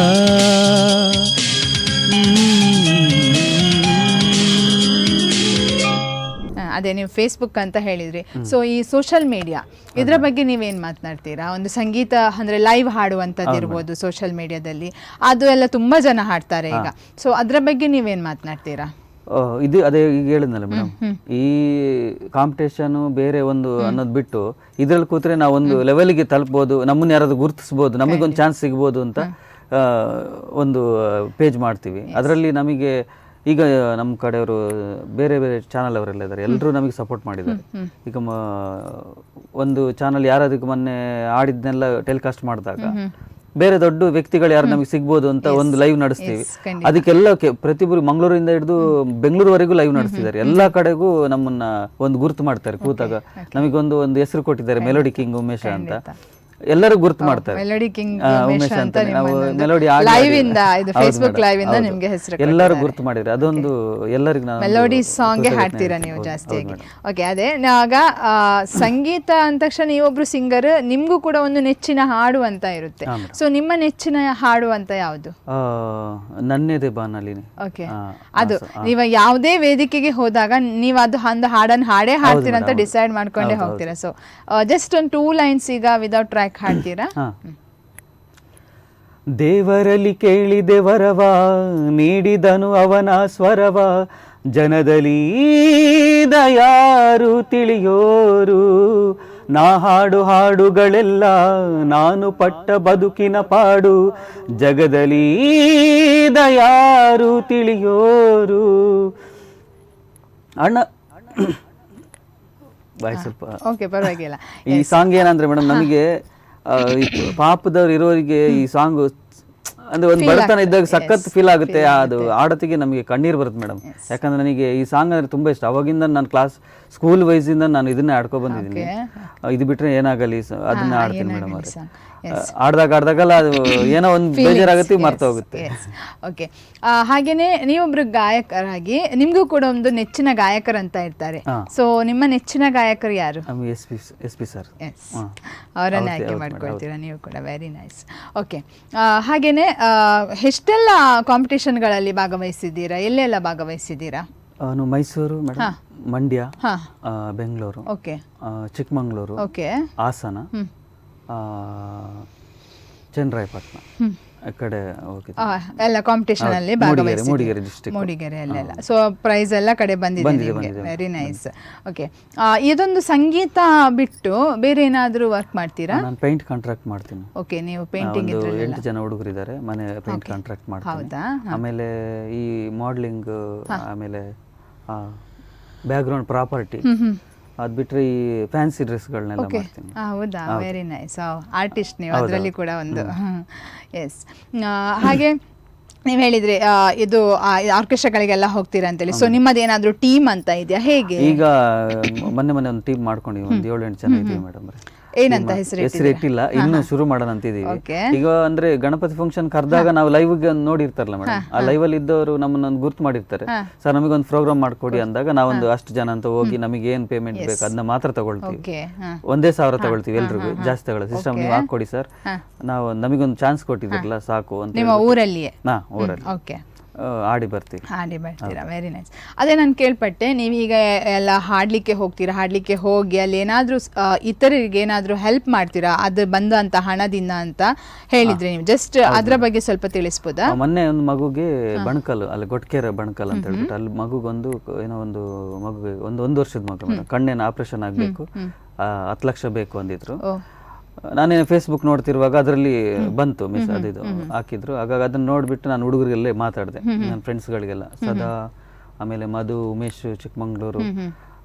ಅದೇ ನೀವು ಫೇಸ್ಬುಕ್ ಅಂತ ಹೇಳಿದ್ರಿ, ಸೊ ಈ ಸೋಷಿಯಲ್ ಮೀಡಿಯಾ ಇದರ ಬಗ್ಗೆ ನೀವೇನು ಮಾತನಾಡ್ತೀರಾ? ಒಂದು ಸಂಗೀತ ಅಂದರೆ ಲೈವ್ ಹಾಡುವಂಥದ್ದು ಇರ್ಬೋದು ಸೋಷಿಯಲ್ ಮೀಡಿಯಾದಲ್ಲಿ, ಅದು ಎಲ್ಲ ತುಂಬ ಜನ ಹಾಡ್ತಾರೆ ಈಗ, ಸೊ ಅದರ ಬಗ್ಗೆ ನೀವೇನು ಮಾತನಾಡ್ತೀರಾ? ಇದು ಅದೇ ಈಗ ಹೇಳಿದ್ನಲ್ಲ ಮೇಡಮ್, ಈ ಕಾಂಪಿಟೇಷನ್ ಬೇರೆ ಒಂದು ಅನ್ನೋದು ಬಿಟ್ಟು ಇದ್ರಲ್ಲಿ ಕೂತ್ರೆ ನಾವು ಒಂದು ಲೆವೆಲ್ಗೆ ತಲುಪ್ಬೋದು, ನಮ್ಮನ್ನ ಯಾರಾದ್ರೂ ಗುರುತಿಸ್ಬೋದು, ನಮಗೊಂದು ಚಾನ್ಸ್ ಸಿಗ್ಬೋದು ಅಂತ ಒಂದು ಪೇಜ್ ಮಾಡ್ತೀವಿ. ಅದರಲ್ಲಿ ನಮಗೆ ಈಗ ನಮ್ಮ ಕಡೆಯವರು ಬೇರೆ ಬೇರೆ ಚಾನಲ್ ಅವರೆಲ್ಲ ಇದ್ದಾರೆ, ಎಲ್ಲರೂ ನಮಗೆ ಸಪೋರ್ಟ್ ಮಾಡಿದ್ದಾರೆ. ಈಗ ಒಂದು ಚಾನಲ್ ಯಾರಾದಕ್ಕೆ ಮೊನ್ನೆ ಆಡಿದ್ನೆಲ್ಲ ಟೆಲಿಕಾಸ್ಟ್ ಮಾಡಿದಾಗ ಬೇರೆ ದೊಡ್ಡ ವ್ಯಕ್ತಿಗಳು ಯಾರು ನಮಗೆ ಸಿಗ್ಬೋದು ಅಂತ ಒಂದು ಲೈವ್ ನಡೆಸ್ತೀವಿ. ಅದಕ್ಕೆಲ್ಲ ಪ್ರತಿಯೊಬ್ಬರು ಮಂಗಳೂರಿಂದ ಹಿಡಿದು ಬೆಂಗಳೂರುವರೆಗೂ ಲೈವ್ ನಡೆಸ್ತಿದ್ದಾರೆ. ಎಲ್ಲಾ ಕಡೆಗೂ ನಮ್ಮನ್ನ ಒಂದು ಗುರುತು ಮಾಡ್ತಾರೆ. ಕೂತಾಗ ನಮಗೊಂದು ಹೆಸರು ಕೊಟ್ಟಿದ್ದಾರೆ, ಮೆಲೋಡಿ ಕಿಂಗ್ ಉಮೇಶ ಅಂತ. ಎಲ್ಲರೂ ಗುರುತು ಮಾಡ್ತಾರೆ, ಮೆಲೋಡಿ ಕಿಂಗ್ ಉಮೇಶ್ ಅಂತ. ನಾವು ಮೆಲೋಡಿ ಲೈವ್ ಇಂದ ಇದು ಫೇಸ್ಬುಕ್ ಲೈವ್ ಇಂದ ನಿಮಗೆ ಹೆಸರು ಎಲ್ಲರೂ ಗುರುತು ಮಾಡಿದ್ರೆ ಅದೊಂದು ಎಲ್ಲರಿಗೂ ನಾವು ಮೆಲೋಡಿ ಸಾಂಗ್ ಹಾಡ್ತೀರಾ ನೀವು ಜಾಸ್ತಿಯಾಗಿ. ಓಕೆ, ಅದೇ ಆಗ ಸಂಗೀತ ಅಂದ ತಕ್ಷಣ ನೀವೊಬ್ರು ಸಿಂಗರ್, ನಿಮ್ಗೂ ಕೂಡ ಒಂದು ನೆಚ್ಚಿನ ಹಾಡು ಅಂತ ಇರುತ್ತೆ. ಸೊ ನಿಮ್ಮ ನೆಚ್ಚಿನ ಹಾಡು ಅಂತ ಯಾವುದು? ನನ್ನೆದೆ ಬಾನಲ್ಲಿ. ಓಕೆ, ಅದು ನೀವು ಯಾವುದೇ ವೇದಿಕೆಗೆ ಹೋದಾಗ ನೀವು ಅದು ಒಂದು ಹಾಡನ್ನು ಹಾಡ್ತೀರಾ ಅಂತ ಡಿಸೈಡ್ ಮಾಡ್ಕೊಂಡೇ ಹೋಗ್ತೀರಾ. ಸೊ ಜಸ್ಟ್ ಒಂದು 2 ಲೈನ್ಸ್ ಈಗ ವಿದೌಟ್ ಟ್ರ್ಯಾಕ್ ಹಾಡ್ತೀರಾ? ದೇವರಲ್ಲಿ ಕೇಳಿದೆ ವರವ, ನೀಡಿದನು ಅವನ ಸ್ವರವ, ಜನದಲ್ಲಿ ಯಾರು ತಿಳಿಯೋರು, ನಾ ಹಾಡು ಹಾಡುಗಳೆಲ್ಲ ನಾನು ಪಟ್ಟ ಬದುಕಿನ ಪಾಡು, ಜಗದಲ್ಲಿ ಯಾರು ತಿಳಿಯೋರು. ಅಣ್ಣ ಬಾಯ್ ಸ್ವಲ್ಪ. ಓಕೆ, ಪರವಾಗಿಲ್ಲ. ಈ ಸಾಂಗ್ ಏನಂದ್ರೆ ಮೇಡಮ್, ನಮಗೆ ಪಾಪದವ್ರು ಇರೋರಿಗೆ ಈ ಸಾಂಗ್ ಅಂದ್ರೆ ಒಂದು ಬಡತನ ಇದ್ದಾಗ ಸಖತ್ ಫೀಲ್ ಆಗುತ್ತೆ. ಅದು ಆಡತಿಗೆ ನಮಗೆ ಕಣ್ಣೀರು ಬರುತ್ತೆ ಮೇಡಮ್. ಯಾಕಂದ್ರೆ ನನಗೆ ಈ ಸಾಂಗ್ ಅಂದ್ರೆ ತುಂಬಾ ಇಷ್ಟ. ಅವಾಗಿಂದ ನಾನು ಸ್ಕೂಲ್ ವೈಸಿಂದ ನಾನು ಇದನ್ನೇ ಆಡ್ಕೊ ಬಂದಿದ್ದೀನಿ. ಇದು ಬಿಟ್ರೆ ಏನಾಗಲಿ ಅದನ್ನ ಆಡ್ತೀನಿ ಮೇಡಮ್. ಅವ್ರೆ ಆಡ್ದಾಗಲ್ಲ ಅದು ಏನೋ ಒಂದು ಬೇಜಾರಾಗುತ್ತೆ, ಮರ್ತ ಹೋಗುತ್ತೆ. ಓಕೆ, ಹಾಗೇನೆ ನೀವೊಬ್ರು ಗಾಯಕರಾಗಿ ನಿಮ್ಗೂ ಕೂಡ ಒಂದು ನೆಚ್ಚಿನ ಗಾಯಕರಂತ ಇರ್ತಾರೆ. ಸೊ ನಿಮ್ಮ ನೆಚ್ಚಿನ ಗಾಯಕರು ಯಾರು? S P sir. ಅವರನ್ನ ಆಯ್ಕೆ ಮಾಡ್ಕೊಳ್ತೀರಾ ನೀವು ಕೂಡ? Very nice. ಓಕೆ, ಹಾಗೇನೆ ಎಷ್ಟೆಲ್ಲ ಕಾಂಪಿಟೇಷನ್ಗಳಲ್ಲಿ ಭಾಗವಹಿಸಿದ್ದೀರಾ? ಎಲ್ಲೆಲ್ಲ ಭಾಗವಹಿಸಿದ್ದೀರಾ? ನಾನು Mysuru madam, Mandya, Bengaluru, okay, Chikmagalur, okay, Hassan, Channarayapatna ಆ ಕಡೆ ಎಲ್ಲ ಕಾಂಪಿಟೇಷನ್ ಅಲ್ಲಿ ಭಾಗವಹಿಸಿದ್ದೀರಾ? ಮೂಡಿಗೆರೆ ಡಿಸ್ಟ್ರಿಕ್ಟ್, ಮೂಡಿಗೆರೆ ಅಲ್ಲೆಲ್ಲ. ಸೊ ಪ್ರೈಸ್ ಎಲ್ಲ ಕಡೆ ಬಂದಿದೆ. Very nice. ಓಕೆ, ಇದೊಂದು ಸಂಗೀತ ಬಿಟ್ಟು ಬೇರೆ ಏನಾದರೂ ವರ್ಕ್ ಮಾಡ್ತೀರಾ? ನಾನು ಪೇಂಟ್ ಕಾಂಟ್ರಾಕ್ಟ್ ಮಾಡ್ತೀನಿ. ಓಕೆ, ನೀವು ಪೇಂಟಿಂಗ್ 8 ಜನ ಹುಡುಗರಿದ್ದಾರೆ, ಮನೆ ಪೇಂಟ್ ಕಾಂಟ್ರಾಕ್ಟ್ ಮಾಡ್ತೀನಿ. ಹೌದಾ? ಆಮೇಲೆ ಈ ಮಾಡಲಿಂಗ್, ಆಮೇಲೆ ಬ್ಯಾಕ್ಗ್ರೌಂಡ್ ಪ್ರಾಪರ್ಟಿ, ಅದು ಬಿಟ್ಟರೆ ಈ ಫ್ಯಾನ್ಸಿ ಡ್ರೆಸ್ಗಳನ್ನೆಲ್ಲ ಮಾಡ್ತೀನಿ. ಹೌದಾ? Very nice. ಆರ್ಟಿಸ್ಟ್ ನೀವು ಅದರಲ್ಲಿ ಕೂಡ ಒಂದು. ಎಸ್. ಹಾಗೆ ನೀವು ಹೇಳಿದ್ರಿ ಇದು ಆರ್ಕೆಸ್ಟ್ರಾಗಳಿಗೆಲ್ಲ ಹೋಗ್ತೀರಾ ಅಂತೇಳಿ. ಸೊ ನಿಮ್ಮದೇನಾದ್ರೂ ಟೀಮ್ ಅಂತ ಇದೆಯಾ, ಹೇಗೆ? ಈಗ ಮೊನ್ನೆ ಒಂದು ಟೀಮ್ ಮಾಡ್ಕೊಂಡಿವಿ, ಒಂದು 7-8 ಜನ ಇದೀವಿ ಮೇಡಮ್. ಏನಂತ ಹೆಸರು ಇಟ್ಟಿಲ್ಲ, ಇನ್ನು ಶುರು ಮಾಡೋಣ ಅಂತಿದೀವಿ. ಈಗ ಅಂದ್ರೆ ಗಣಪತಿ ಫಂಕ್ಷನ್ ಕರೆದಾಗ ನಾವು ಲೈವ್ ನೋಡಿರ್ತಾರಲ್ಲ ಮೇಡಮ್, ಆ ಲೈವ್ ಅಲ್ಲಿ ಇದ್ದವರು ನಮ್ಮನ್ನ ಗುರ್ತು ಮಾಡಿರ್ತಾರೆ. ಸರ್ ನಮಗೊಂದು ಪ್ರೋಗ್ರಾಮ್ ಮಾಡ್ಕೊಡಿ ಅಂದಾಗ ನಾವೊಂದು ಅಷ್ಟು ಜನ ಅಂತ ಹೋಗಿ ನಮಗೆ ಏನ್ ಪೇಮೆಂಟ್ ಬೇಕು ಅದನ್ನ ಮಾತ್ರ ತಗೊಳ್ತೀವಿ. 1,000 ತಗೊಳ್ತೀವಿ, ಎಲ್ರಿಗೂ ಜಾಸ್ತಿ ತಗೊಳ್ಳೋದು. ಸಿಸ್ಟಮ್ ನೀವು ಹಾಕೊಡಿ ಸರ್, ನಾವು ನಮಗೊಂದು ಚಾನ್ಸ್ ಕೊಟ್ಟಿದ್ರಲ್ಲ ಸಾಕು ಅಂತ. ನಿಮ್ಮ ಊರಲ್ಲಿಯೇ? ಊರಲ್ಲಿ ಹಾಡಿ ಬರ್ತೀವಿ. ಹಾಡಿ ಬರ್ತೀರಾ, ವೆರಿ ನೈಸ್. ಅದೇ ನಾನು ಕೇಳ್ಪಟ್ಟೆ ನೀವೀಗ ಎಲ್ಲ ಹಾಡಲಿಕ್ಕೆ ಹೋಗ್ತೀರಾ, ಹಾಡಲಿಕ್ಕೆ ಹೋಗಿ ಅಲ್ಲಿ ಏನಾದರೂ ಇತರರಿಗೆ ಏನಾದರೂ ಹೆಲ್ಪ್ ಮಾಡ್ತೀರಾ ಅದು ಬಂದಂಥ ಹಣದಿಂದ ಅಂತ ಹೇಳಿದ್ರಿ ನೀವು, ಜಸ್ಟ್ ಅದರ ಬಗ್ಗೆ ಸ್ವಲ್ಪ ತಿಳಿಸ್ಬೋದಾ? ಮೊನ್ನೆ ಒಂದು ಮಗುಗೆ ಬಣಕಲ್, ಅಲ್ಲಿ ಗೊಟ್ಕೆರೆ ಬಣಕಲ್ ಅಂತ ಹೇಳ್ಬಿಟ್ಟು ಅಲ್ಲಿ ಮಗುಗೊಂದು ಏನೋ ಒಂದು ಮಗುಗೆ ಒಂದು ವರ್ಷದ ಮಗು ಮೇಡಮ್, ಕಣ್ಣಿನ ಆಪರೇಷನ್ ಆಗಬೇಕು, 10 ಲಕ್ಷ ಬೇಕು ಅಂದಿದ್ರು. ನಾನೇ ಫೇಸ್ಬುಕ್ ನೋಡ್ತಿರುವಾಗ ಅದರಲ್ಲಿ ಬಂತು ಮಿಸ್ ಅದಿದು ಹಾಕಿದ್ರು. ಹಾಗಾಗಿ ಅದನ್ನ ನೋಡ್ಬಿಟ್ಟು ನಾನು ಹುಡುಗರಿಗೆಲ್ಲೇ ಮಾತಾಡಿದೆ, ನನ್ನ ಫ್ರೆಂಡ್ಸ್ಗಳಿಗೆಲ್ಲ, ಸದಾ, ಆಮೇಲೆ ಮಧು, ಉಮೇಶ್ ಚಿಕ್ಕಮಂಗ್ಳೂರು,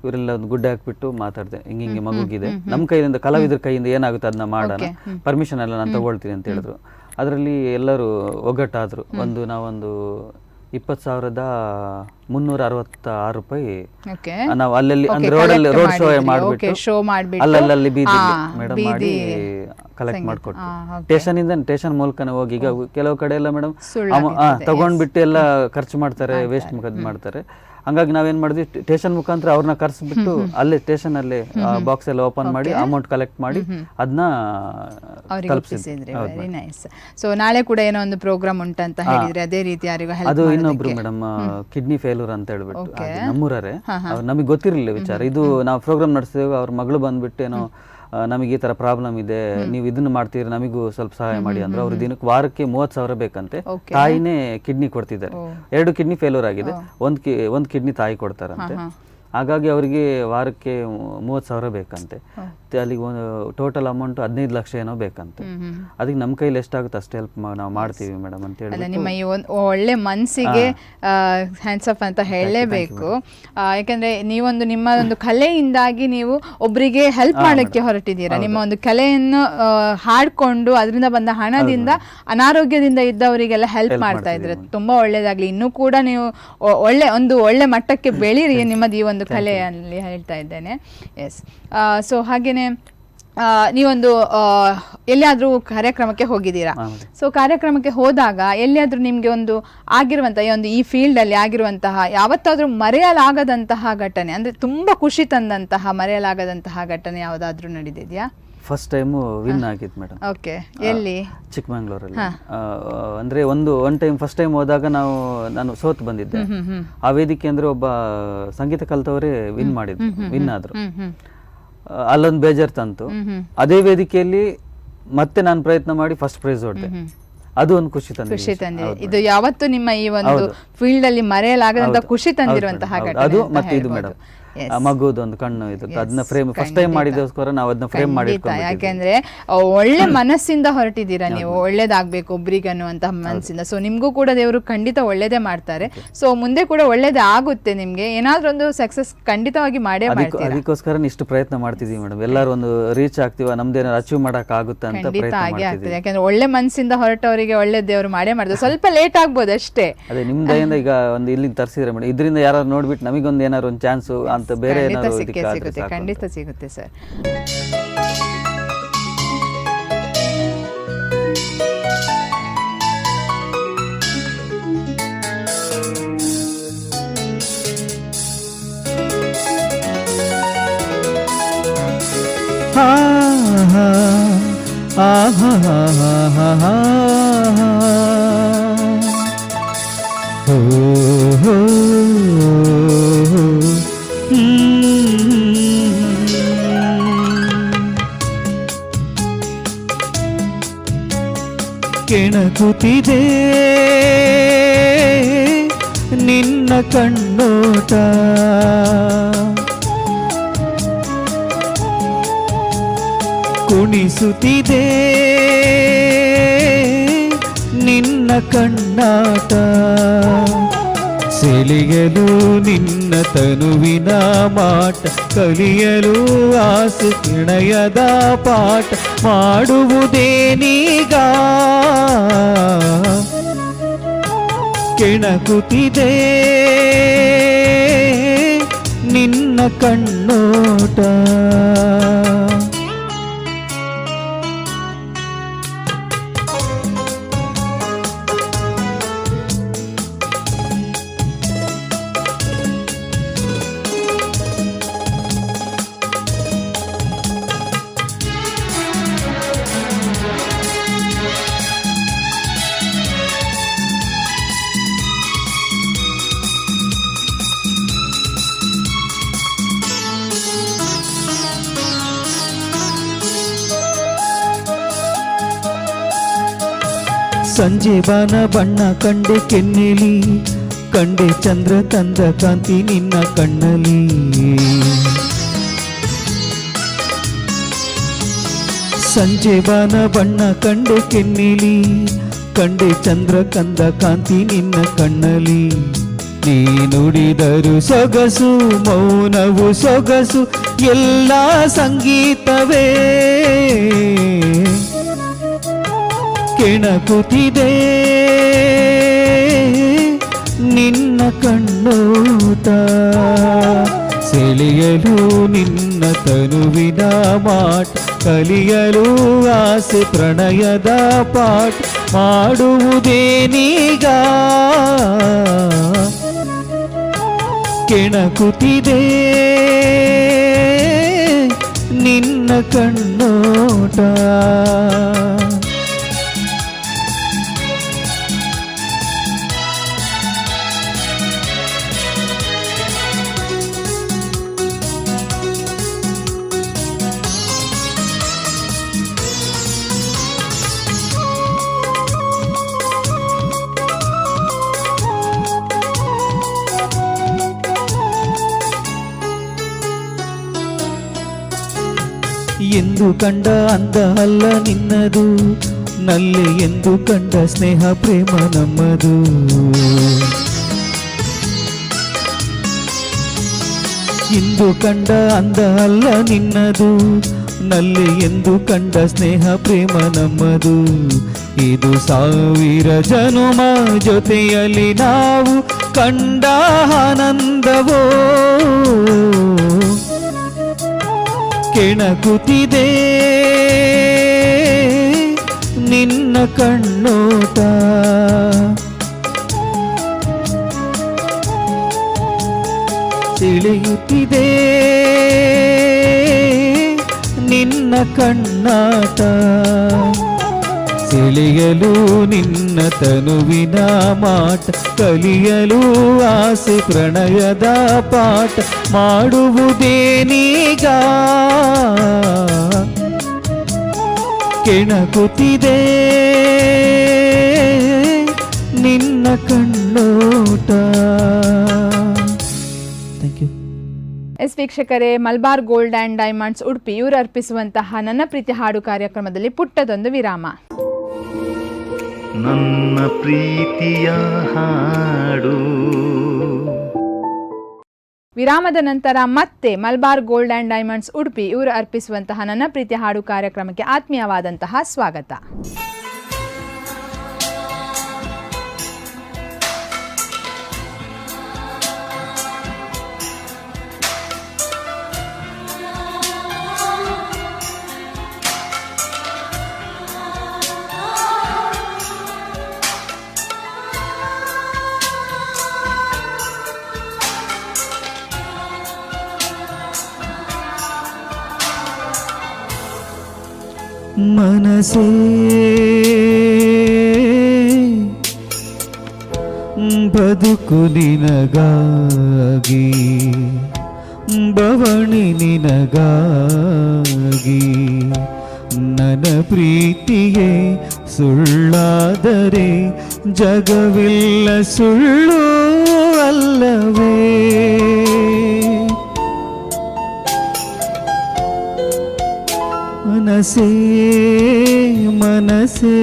ಇವರೆಲ್ಲ ಒಂದು ಗುಡ್ಡೆ ಹಾಕ್ಬಿಟ್ಟು ಮಾತಾಡಿದೆ, ಹಿಂಗೆ ಮಗುಗಿದೆ, ನಮ್ಮ ಕೈಯಿಂದ ಕಲಾವಿದರ ಕೈಯಿಂದ ಏನಾಗುತ್ತೆ ಅದನ್ನ ಮಾಡೋಣ, ಪರ್ಮಿಷನ್ ಎಲ್ಲ ನಾನು ತಗೊಳ್ತೀನಿ ಅಂತ ಹೇಳಿದ್ರು. ಅದರಲ್ಲಿ ಎಲ್ಲರೂ ಒಗ್ಗಟ್ಟಾದ್ರು. ನಾವೊಂದು 20,366 ರೂಪಾಯಿ ನಾವು ಅಲ್ಲಲ್ಲಿ ಅಂದ್ರೆ ರೋಡಲ್ಲಿ ರೋಡ್ ಶೋ ಮಾಡಿಬಿಟ್ಟು ಅಲ್ಲಲ್ಲಿ ಬೀದಿ ಮೇಡಮ್ ಮಾಡಿ ಕಲೆಕ್ಟ್ ಮಾಡಿಕೊಟ್ಟು, ಸ್ಟೇಷನ್ ಮೂಲಕನೇ ಹೋಗಿ. ಈಗ ಕೆಲವು ಕಡೆ ಎಲ್ಲ ಮೇಡಮ್ ತಗೊಂಡ್ಬಿಟ್ಟು ಎಲ್ಲ ಖರ್ಚು ಮಾಡ್ತಾರೆ, ವೇಸ್ಟ್ ಮಾಡ್ತಾರೆ. ಹಂಗಾಗಿ ನಾವೇನ್ ಮಾಡಿದ್ವಿ, ಸ್ಟೇಷನ್ ಮುಖಾಂತರ ಅವ್ರನ್ನ ಕರ್ಸ್ಬಿಟ್ಟು ಅಲ್ಲೇ ಸ್ಟೇಷನ್ ಅಲ್ಲೇ ಬಾಕ್ಸ್ ಎಲ್ಲ ಓಪನ್ ಮಾಡಿ ಅಮೌಂಟ್ ಕಲೆಕ್ಟ್ ಮಾಡಿ ಅದನ್ನ ತಲುಪಿಸಿದ್ರಿ. Very nice. ಸೊ ನಾಳೆ ಕೂಡ ಏನೋ ಒಂದು ಪ್ರೋಗ್ರಾಮ್ ಉಂಟಂತ ಹೇಳಿದ್ರೆ ಅದೇ ರೀತಿ ಯಾರಿಗೂ ಹೆಲ್ಪ್ ಅದು ಇನ್ನೊಬ್ರು ಮೇಡಮ್ ಕಿಡ್ನಿ ಫೇಲ್ಯೂರ್ ಅಂತ ಹೇಳ್ಬಿಟ್ಟು ನಮ್ಮೂರೇ, ನಮಗೆ ಗೊತ್ತಿರಲಿಲ್ಲ ವಿಚಾರ. ಇದು ನಾವು ಪ್ರೋಗ್ರಾಮ್ ನಡೆಸಿದಾಗ ಅವ್ರ ಮಗಳು ಬಂದ್ಬಿಟ್ಟು ಏನೋ ನಮಗೆ ಈ ತರ ಪ್ರಾಬ್ಲಮ್ ಇದೆ, ನೀವು ಇದನ್ನ ಮಾಡ್ತೀರಿ, ನಮಗೂ ಸ್ವಲ್ಪ ಸಹಾಯ ಮಾಡಿ ಅಂದ್ರೆ ಅವ್ರ ದಿನಕ್ಕೆ ವಾರಕ್ಕೆ 30,000 ಬೇಕಂತೆ. ತಾಯಿನೇ ಕಿಡ್ನಿ ಕೊಡ್ತಿದ್ದಾರೆ, 2 ಕಿಡ್ನಿ ಫೇಲ್ಯೂರ್ ಆಗಿದೆ, ಒಂದು ಕಿಡ್ನಿ ತಾಯಿ ಕೊಡ್ತಾರಂತೆ. ಹಾಗಾಗಿ ಅವರಿಗೆ ವಾರಕ್ಕೆ 30,000 ಬೇಕಂತೆ. ಅಲ್ಲಿಗೆ ಒಂದು ಟೋಟಲ್ ಅಮೌಂಟ್ 15 ಲಕ್ಷ ಏನೋ ಬೇಕಂತೆ. ಅದಕ್ಕೆ ನಮ್ಮ ಕೈಲಿ ಎಷ್ಟಾಗುತ್ತೆ ಅಷ್ಟು ಹೆಲ್ಪ್ ನಾವು ಮಾಡ್ತೀವಿ ಮೇಡಮ್ ಅಂತ ಹೇಳಿ. ನಿಮ್ಮ ಈ ಒಳ್ಳೆ ಮನಸ್ಸಿಗೆ ಹ್ಯಾಂಡ್ಸ್ ಆಫ್ ಅಂತ ಹೇಳಲೇಬೇಕು. ಯಾಕಂದ್ರೆ ನೀವೊಂದು ನಿಮ್ಮ ಒಂದು ಕಲೆಯಿಂದಾಗಿ ನೀವು ಒಬ್ಬರಿಗೆ ಹೆಲ್ಪ್ ಮಾಡಕ್ಕೆ ಹೊರಟಿದ್ದೀರಾ. ನಿಮ್ಮ ಒಂದು ಕಲೆಯನ್ನು ಹಾಡ್ಕೊಂಡು ಅದರಿಂದ ಬಂದ ಹಣದಿಂದ ಅನಾರೋಗ್ಯದಿಂದ ಇದ್ದವರಿಗೆಲ್ಲ ಹೆಲ್ಪ್ ಮಾಡ್ತಾ ಇದ್ರೆ ತುಂಬಾ ಒಳ್ಳೇದಾಗ್ಲಿ. ಇನ್ನೂ ಕೂಡ ನೀವು ಒಳ್ಳೆ ಮಟ್ಟಕ್ಕೆ ಬೆಳೀರಿ ನಿಮ್ಮದು ಈ ಒಂದು ಕಲೆಯಲ್ಲಿ ಹೇಳ್ತಾ ಇದ್ದೇನೆ. ಎಸ್. ಸೊ ಹಾಗೇನೆ ನೀವೊಂದು ಎಲ್ಲಿಯಾದ್ರೂ ಕಾರ್ಯಕ್ರಮಕ್ಕೆ ಹೋಗಿದ್ದೀರಾ. ಸೊ ಕಾರ್ಯಕ್ರಮಕ್ಕೆ ಹೋದಾಗ ಎಲ್ಲಿಯಾದ್ರೂ ನಿಮ್ಗೆ ಒಂದು ಆಗಿರುವಂತಹ ಈ ಫೀಲ್ಡ್ ಅಲ್ಲಿ ಆಗಿರುವಂತಹ ಯಾವತ್ತಾದ್ರೂ ಮರೆಯಲಾಗದಂತಹ ಘಟನೆ, ಅಂದ್ರೆ ತುಂಬಾ ಖುಷಿ ತಂದಂತಹ ಮರೆಯಲಾಗದಂತಹ ಘಟನೆ ಯಾವ್ದಾದ್ರೂ ನಡೆದಿದ್ಯಾ? ಫಸ್ಟ್ ಟೈಮು ವಿನ್ ಆಗಿತ್ತು ಮೇಡಮ್. ಓಕೆ. ಎಲ್ಲಿ? ಚಿಕ್ಕಮಂಗ್ಳೂರಲ್ಲಿ. ಅಂದ್ರೆ ಒನ್ ಟೈಮ್ ಫಸ್ಟ್ ಟೈಮ್ ಹೋದಾಗ ನಾನು ಸೋತ್ ಬಂದಿದ್ದೆ. ಆ ವೇದಿಕೆ ಅಂದ್ರೆ ಒಬ್ಬ ಸಂಗೀತ ಕಲಿತವರೇ ವಿನ್ ಆದ್ರು. ಅಲ್ಲೊಂದು ಬೇಜಾರ್ ತಂತು. ಅದೇ ವೇದಿಕೆಯಲ್ಲಿ ಮತ್ತೆ ನಾನು ಪ್ರಯತ್ನ ಮಾಡಿ ಫಸ್ಟ್ ಪ್ರೈಸ್ ಹೊಡೆದೆ. ಅದು ಒಂದು ಖುಷಿ ತಂದಿದೆ. ಇದು ಯಾವತ್ತು ನಿಮ್ಮ ಈ ಒಂದು ಫೀಲ್ಡ್ ಅಲ್ಲಿ ಮರೆಯಲಾಗದಂತ ಖುಷಿ ತಂದಿರುವಂತಹ ಘಟನೆ. ಅದು ಮತ್ತೆ ಇದು ಮೇಡಮ್ ಮಗುದು ಒಂದು ಕಣ್ಣು ಇದು, ಅದನ್ನ ಫ್ರೇಮ್ ಫಸ್ಟ್ ಟೈಮ್ ಮಾಡಿದೋಸ್ಕರ ನಾವು ಅದನ್ನ ಫ್ರೇಮ್ ಮಾಡಿದ್ವಿ. ಯಾಕೆಂದ್ರೆ ಒಳ್ಳೆ ಮನಸ್ಸಿಂದ ಹೊರಟಿದ್ದೀರಾ ನೀವು, ಒಳ್ಳೇದಾಗ್ಬೇಕು ಒಬ್ರಿಗೆ ಅನ್ನುವಂತಹ ಮನಸ್ಸಿಂದ. ಸೊ ನಿಮ್ಗೂ ಕೂಡ ದೇವರು ಖಂಡಿತ ಒಳ್ಳೇದೇ ಮಾಡ್ತಾರೆ. ಸೊ ಮುಂದೆ ಕೂಡ ಒಳ್ಳೇದೇ ಆಗುತ್ತೆ, ನಿಮ್ಗೆ ಏನಾದ್ರೂ ಒಂದು ಸಕ್ಸಸ್ ಖಂಡಿತವಾಗಿ ಮಾಡೇ ಮಾಡ್ತೀರಾ. ಅದಕ್ಕೋಸ್ಕರ ಇಷ್ಟು ಪ್ರಯತ್ನ ಮಾಡ್ತಿದೀವಿ ಮೇಡಮ್. ಎಲ್ಲರೂ ಒಂದು ರೀಚ್ ಆಗ್ತೀವ, ನಮ್ದೇನಾದ್ರು ಅಚೀವ್ ಮಾಡಕ್ ಆಗುತ್ತೆ ಅಂತ ಖಂಡಿತ ಆಗೇ ಆಗ್ತದೆ. ಯಾಕಂದ್ರೆ ಒಳ್ಳೆ ಮನಸ್ಸಿಂದ ಹೊರಟವರಿಗೆ ಒಳ್ಳೆ ದೇವರು ಮಾಡೇ ಮಾಡ್ತಾರೆ. ಸ್ವಲ್ಪ ಲೇಟ್ ಆಗ್ಬೋದು ಅಷ್ಟೇ. ಅದೇ ನಿಮ್ ದಯಿಂದ ಈಗ ಒಂದು ಇಲ್ಲಿ ತರಿಸಿದ್ರೆ ಮೇಡಮ್, ಇದರಿಂದ ಯಾರು ನೋಡ್ಬಿಟ್ಟು ನಮಗೊಂದು ಏನಾದ್ರು ಒಂದು ಚಾನ್ಸ್ ಅಂತ ಬೇರೆ ಸಿಗುತ್ತೆ. ಖಂಡಿತ ಸಿಗುತ್ತೆ ಸರ್. ಕೆಣಕುತ್ತಿದೆ ನಿನ್ನ ಕಣ್ಣೋಟ, ಕುಣಿಸುತ್ತಿದೆ ನಿನ್ನ ಕಣ್ಣಾಟ, ಸೆಳೆಯಲು ನಿನ್ನ ತನುವಿನ ಮಾಟ, ಕಲಿಯಲು ಆಸೆ ಪ್ರಣಯದ ಪಾಠ, ಮಾಡುವುದೇನೀಗ ಕೆಣಕುತ್ತಿದೆ ನಿನ್ನ ಕಣ್ಣೋಟ. ಸಂಜೆ ಬಾನ ಬಣ್ಣ ಕಂಡೆ ಕೆನ್ನೆಲಿ, ಕಂಡೆ ಚಂದ್ರ ತಂದ ಕಾಂತಿ ನಿನ್ನ ಕಣ್ಣಲಿ. ಸಂಜೆ ಬಾನ ಬಣ್ಣ ಕಂಡೆ ಕೆನ್ನೆಲಿ, ಕಂಡೆ ಚಂದ್ರ ಕಂದ ಕಾಂತಿ ನಿನ್ನ ಕಣ್ಣಲಿ. ನೀ ನುಡಿದರು ಸೊಗಸು, ಮೌನವು ಸೊಗಸು, ಎಲ್ಲ ಸಂಗೀತವೇ ಕೆಣಕುತ್ತಿದೆ ನಿನ್ನ ಕಣ್ಣೋಟ. ಸೆಳೆಯಲು ನಿನ್ನ ತನುವಿನ ಮಾಟ, ಕಲಿಯಲು ಆಸೆ ಪ್ರಣಯದ ಪಾಠ. ಮಾಡುವುದೇನೀಗ ಕೆಣಕುತ್ತಿದೆ ನಿನ್ನ ಕಣ್ಣೋಟ. ಎಂದು ಕಂಡ ಅಂದ ಅಲ್ಲ ನಿನ್ನದು, ನಲ್ಲೆ ಎಂದು ಕಂಡ ಸ್ನೇಹ ಪ್ರೇಮ ನಮ್ಮದು. ಇಂದು ಕಂಡ ಅಂದ ಅಲ್ಲ ನಿನ್ನದು, ನಲ್ಲೆ ಎಂದು ಕಂಡ ಸ್ನೇಹ ಪ್ರೇಮ ನಮ್ಮದು. ಇದು 1000 ಜನುಮ ಜೊತೆಯಲ್ಲಿ ನಾವು ಕಂಡ ಆನಂದವೋ. ಕೆಣಕುತ್ತಿದೆ ನಿನ್ನ ಕಣ್ಣೋಟ. ಸೆಳೆಯುತ್ತಿದೆ ನಿನ್ನ ಕಣ್ಣಾಟ. ಸೆಳೆಯಲು ನಿನ್ನ ತನುವಿನ ಮಾಟ, ಕಲಿಯಲು ಆಸೆ ಪ್ರಣಯದ ಪಾಠ. ಮಾಡುವುದೇನೀಗ ಕೆಣಕುತ್ತಿದೆ ನಿನ್ನ ಕಣ್ಣೋಟ. Thank you. ಎಸ್ ವೀಕ್ಷಕರೇ, Malabar gold and diamonds Udupi ಇವರು ಅರ್ಪಿಸುವಂತಹ ನನ್ನ ಪ್ರೀತಿ ಹಾಡು ಕಾರ್ಯಕ್ರಮದಲ್ಲಿ ಪುಟ್ಟದೊಂದು ವಿರಾಮ. ನನ್ನ ಪ್ರೀತಿಯ ಹಾಡು. ವಿರಾಮದ ನಂತರ ಮತ್ತೆ Malabar gold and diamonds Udupi ಇವರು ಅರ್ಪಿಸುವಂತಹ ನನ್ನ ಪ್ರೀತಿ ಹಾಡು ಕಾರ್ಯಕ್ರಮಕ್ಕೆ ಆತ್ಮೀಯವಾದಂತಹ ಸ್ವಾಗತ. ಮನಸೇ ಬದುಕು ನಿನಗಾಗಿ, ಬವಣಿ ನಿನಗಾಗಿ. ನನ್ನ ಪ್ರೀತಿಯೇ ಸುಳ್ಳಾದರೆ ಜಗವಿಲ್ಲ ಸುಳ್ಳು ಅಲ್ಲವೇ. ಮನಸೇ ಮನಸೇ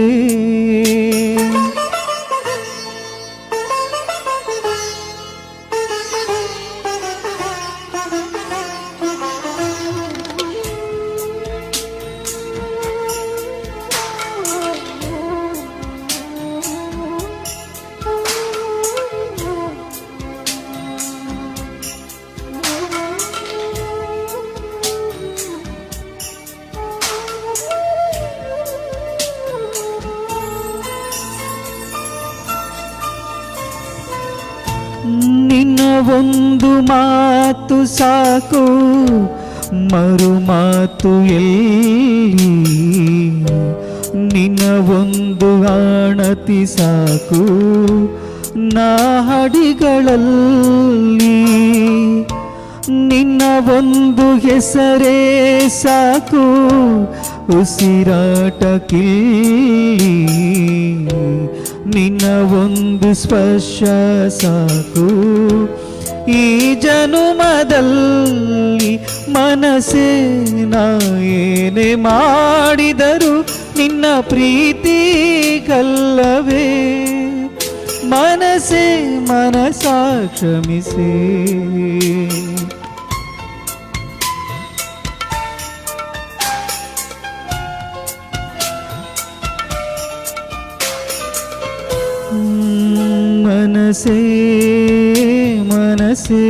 ನಿನ್ನ ಒಂದು ಮಾತು ಸಾಕು, ಮರು ಮಾತು ಎಲ್ಲಿ. ನಿನ್ನ ಒಂದು ಆಣತಿ ಸಾಕು ನಾ ಹಾಡಿಗಳಲ್ಲಿ. ನಿನ್ನ ಒಂದು ಹೆಸರೇ ಸಾಕು ಉಸಿರಾಟಕ್ಕಿಲ್ಲಿ, ನಿನ್ನ ಒಂದು ಸ್ಪರ್ಶ ಸಾಕು ಈ ಜನುಮದಲ್ಲಿ. ಮನಸ್ಸೇ ನಾ ಏನೇ ಮಾಡಿದರು ನಿನ್ನ ಪ್ರೀತಿ ಕಲ್ಲವೇ, ಮನಸ್ಸೇ ಮನಸ ಕ್ಷಮಿಸೇ. ಮನಸ್ಸೇ ಮನಸ್ಸೇ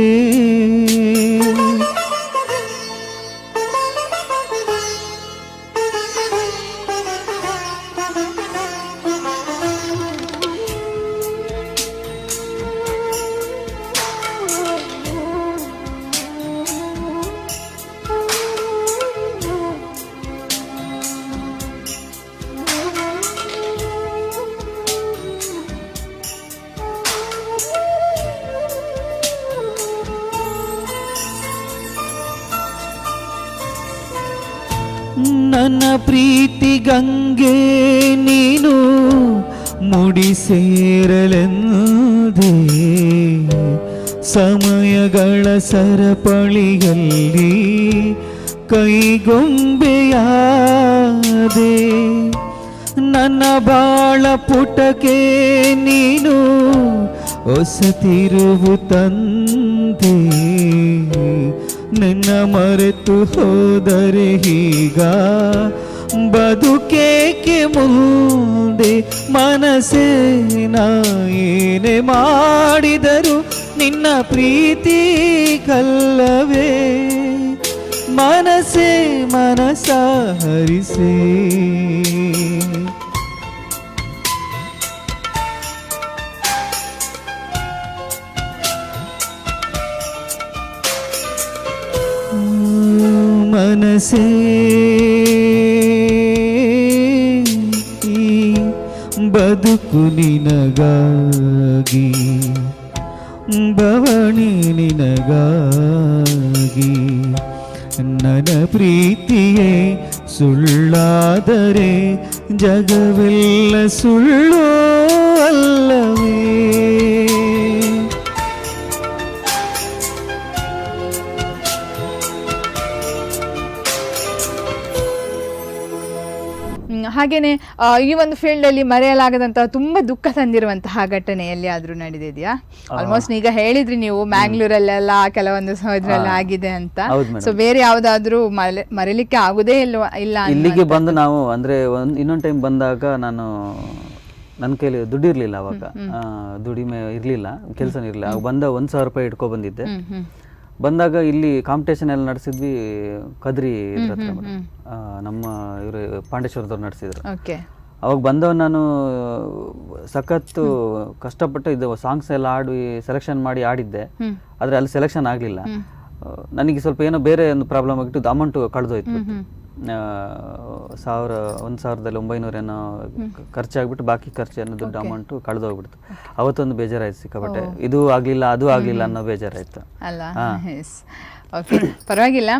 ನನ್ನ ಪ್ರೀತಿ ಗಂಗೆ ನೀನು ಮುಡಿ ಸೇರಲೆಂದೇ, ಸಮಯಗಳ ಸರಪಳಿಯಲ್ಲಿ ಕೈಗೊಂಬೆಯಾದೆ. ನನ್ನ ಬಾಳ ಪುಟಕ್ಕೆ ನೀನು ಹೊಸ ತಿರುವು ತಂದೆ, ನಿನ್ನ ಮರೆತು ಹೋದರೆ ಹೀಗ ಬದುಕೇಕೆ ಮುಂದೆ. ಮನಸ್ಸೇ ನಾ ಏನೇ ಮಾಡಿದರು ನಿನ್ನ ಪ್ರೀತಿ ಕಲ್ಲವೇ, ಮನಸ್ಸೇ ಮನಸ ಹರಿಸೇ. ಮನಸ್ಸೇ ಈ ಬದುಕು ನಿನಗಾಗಿ, ಬವಣಿ ನಿನಗಾಗಿ. ನನ್ನ ಪ್ರೀತಿಯೇ ಸುಳ್ಳಾದರೆ ಜಗವೆಲ್ಲ ಸುಳ್ಳು ಅಲ್ಲವೇ. ಹಾಗೇನೆ ಈ ಒಂದು ಫೀಲ್ಡ್ ಅಲ್ಲಿ ಮರೆಯಲಾಗದಂತಹ ತುಂಬಾ ದುಃಖ ತಂದಿರುವಂತಹ ಘಟನೆ ಎಲ್ಲಿಯಾದ್ರೂ ನಡೆದಿದೆಯಾ? ಆಲ್ಮೋಸ್ಟ್ ಈಗ ಹೇಳಿದ್ರಿ ನೀವು ಮ್ಯಾಂಗ್ಳೂರಲ್ಲೆಲ್ಲ ಕೆಲವೊಂದು ಇದ್ರಲ್ಲಿ ಆಗಿದೆ ಅಂತ. ಸೊ ಬೇರೆ ಯಾವ್ದಾದ್ರು ಮರೆಯಲಿಕ್ಕೆ ಆಗುದೇ ಇಲ್ಲ? ಇಲ್ಲಿಗೆ ಬಂದು ನಾವು ಅಂದ್ರೆ ಇನ್ನೊಂದು ಟೈಮ್ ಬಂದಾಗ ನಾನು ನನ್ನ ಕೈಲಿ ದುಡ್ಡು ಇರ್ಲಿಲ್ಲ ಅವಾಗ, ದುಡಿಮೆ ಇರ್ಲಿಲ್ಲ, ಕೆಲಸನೂ ಇರ್ಲಿಲ್ಲ. ಅವಾಗ ಬಂದ 1,000 ರೂಪಾಯಿ ಇಟ್ಕೊ ಬಂದಿದ್ದೆ. ಬಂದಾಗ ಇಲ್ಲಿ ಕಾಂಪಿಟೇಷನ್ ಎಲ್ಲ ನಡೆಸಿದ್ವಿ ಕದ್ರಿ ಇದ್ರ ಹತ್ರ, ನಮ್ಮ ಇವರು ಪಾಂಡೇಶ್ವರದವ್ರು ನಡೆಸಿದ್ರು. ಅವಾಗ ಬಂದವ್ ನಾನು ಸಖತ್ತು ಕಷ್ಟಪಟ್ಟು ಇದು ಸಾಂಗ್ಸ್ ಎಲ್ಲ ಆಡಿ ಸೆಲೆಕ್ಷನ್ ಮಾಡಿ ಆಡಿದ್ದೆ. ಆದ್ರೆ ಅಲ್ಲಿ ಸೆಲೆಕ್ಷನ್ ಆಗ್ಲಿಲ್ಲ. ನನಗೆ ಸ್ವಲ್ಪ ಏನೋ ಬೇರೆ ಒಂದು ಪ್ರಾಬ್ಲಮ್ ಆಗಿತ್ತು, ಅಮೌಂಟ್ ಕಳೆದೋಯ್ತು. 1,900 ಏನೋ ಖರ್ಚಾಗ್ಬಿಟ್ಟು ಬಾಕಿ ಖರ್ಚನ್ನು ದುಡ್ಡು ಅಮೌಂಟ್ ಕಳೆದೋಗ್ಬಿಡ್ತು. ಅವತ್ತೊಂದು ಬೇಜಾರಾಯ್ತು ಸಿಕ್ಕಾಪಟ್ಟೆ. ಇದು ಆಗ್ಲಿಲ್ಲ ಅದು ಆಗ್ಲಿಲ್ಲ ಅನ್ನೋ ಬೇಜಾರಾಯ್ತು ಅಲ್ಲ. ಓಕೆ, ಪರವಾಗಿಲ್ಲ.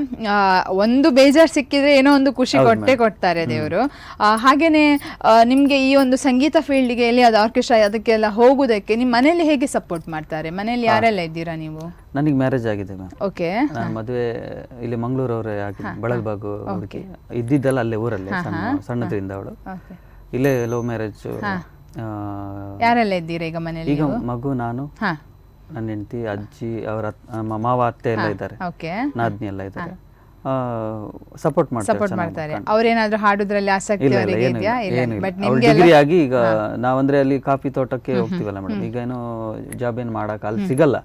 ಒಂದು ಬೇಜಾರು ಸಿಕ್ಕಿದ್ರೆ ಏನೋ ಒಂದು ಖುಷಿ ಕೊಡ್ತಾರೆ ದೇವರು. ಹಾಗೇನೆ ನಿಮ್ಗೆ ಈ ಒಂದು ಸಂಗೀತ ಫೀಲ್ಡ್ಗೆ ಎಲ್ಲಿ ಅದು ಆರ್ಕೆಸ್ಟ್ರಾ ಅದಕ್ಕೆಲ್ಲ ಹೋಗೋದಕ್ಕೆ ನಿಮ್ಮ ಮನೇಲಿ ಹೇಗೆ ಸಪೋರ್ಟ್ ಮಾಡ್ತಾರೆ? ಮನೇಲಿ ಯಾರೆಲ್ಲ ಇದ್ದೀರಾ ನೀವು? ನನಗೆ ಮ್ಯಾರೇಜ್ ಆಗಿದೆ ಮ್ಯಾಮ್. ಓಕೆ. ನಾನು ಮದುವೆ ಇಲ್ಲಿ ಮಂಗಳೂರವ್ರೆ ಆಗಿದೆ, ಬಳಲ್ಬಾಗು ಹುಡುಗಿ ಇದ್ದಿದ್ದಲ್ಲ ಅಲ್ಲೇ ಊರಲ್ಲೇ, ಸಣ್ಣದ್ರಿಂದ ಅವಳು. ಇಲ್ಲೇ ಲವ್ ಮ್ಯಾರೇಜ್. ಯಾರೆಲ್ಲ ಇದ್ದೀರಾ ಈಗ ಮನೇಲಿ? ಈಗ ಮಗು, ನಾನು, ನನ್ನ ಹೆಂಡತಿ, ಅಜ್ಜಿ, ಅವರ ಮಾವ, ಅತ್ತೆ ಎಲ್ಲ ಇದ್ದಾರೆ, ನಾದ್ನಿ ಎಲ್ಲ ಇದ್ದಾರೆ. ಸಪೋರ್ಟ್ ಮಾಡ್ತಾರೆ. ಅವ್ರೇನಾದ್ರೂ ಹಾಡುದ್ರಲ್ಲಿ ಆಸಕ್ತಿ ಇದೆಯಾ? ಡಿಗ್ರಿ ಆಗಿ ಈಗ ನಾವಂದ್ರೆ ಅಲ್ಲಿ ಕಾಫಿ ತೋಟಕ್ಕೆ ಹೋಗ್ತೀವಲ್ಲ ಮೇಡಮ್, ಈಗ ಏನು ಜಾಬ್ ಏನ್ ಮಾಡಕ್ ಅಲ್ಲಿ ಸಿಗಲ್ಲ.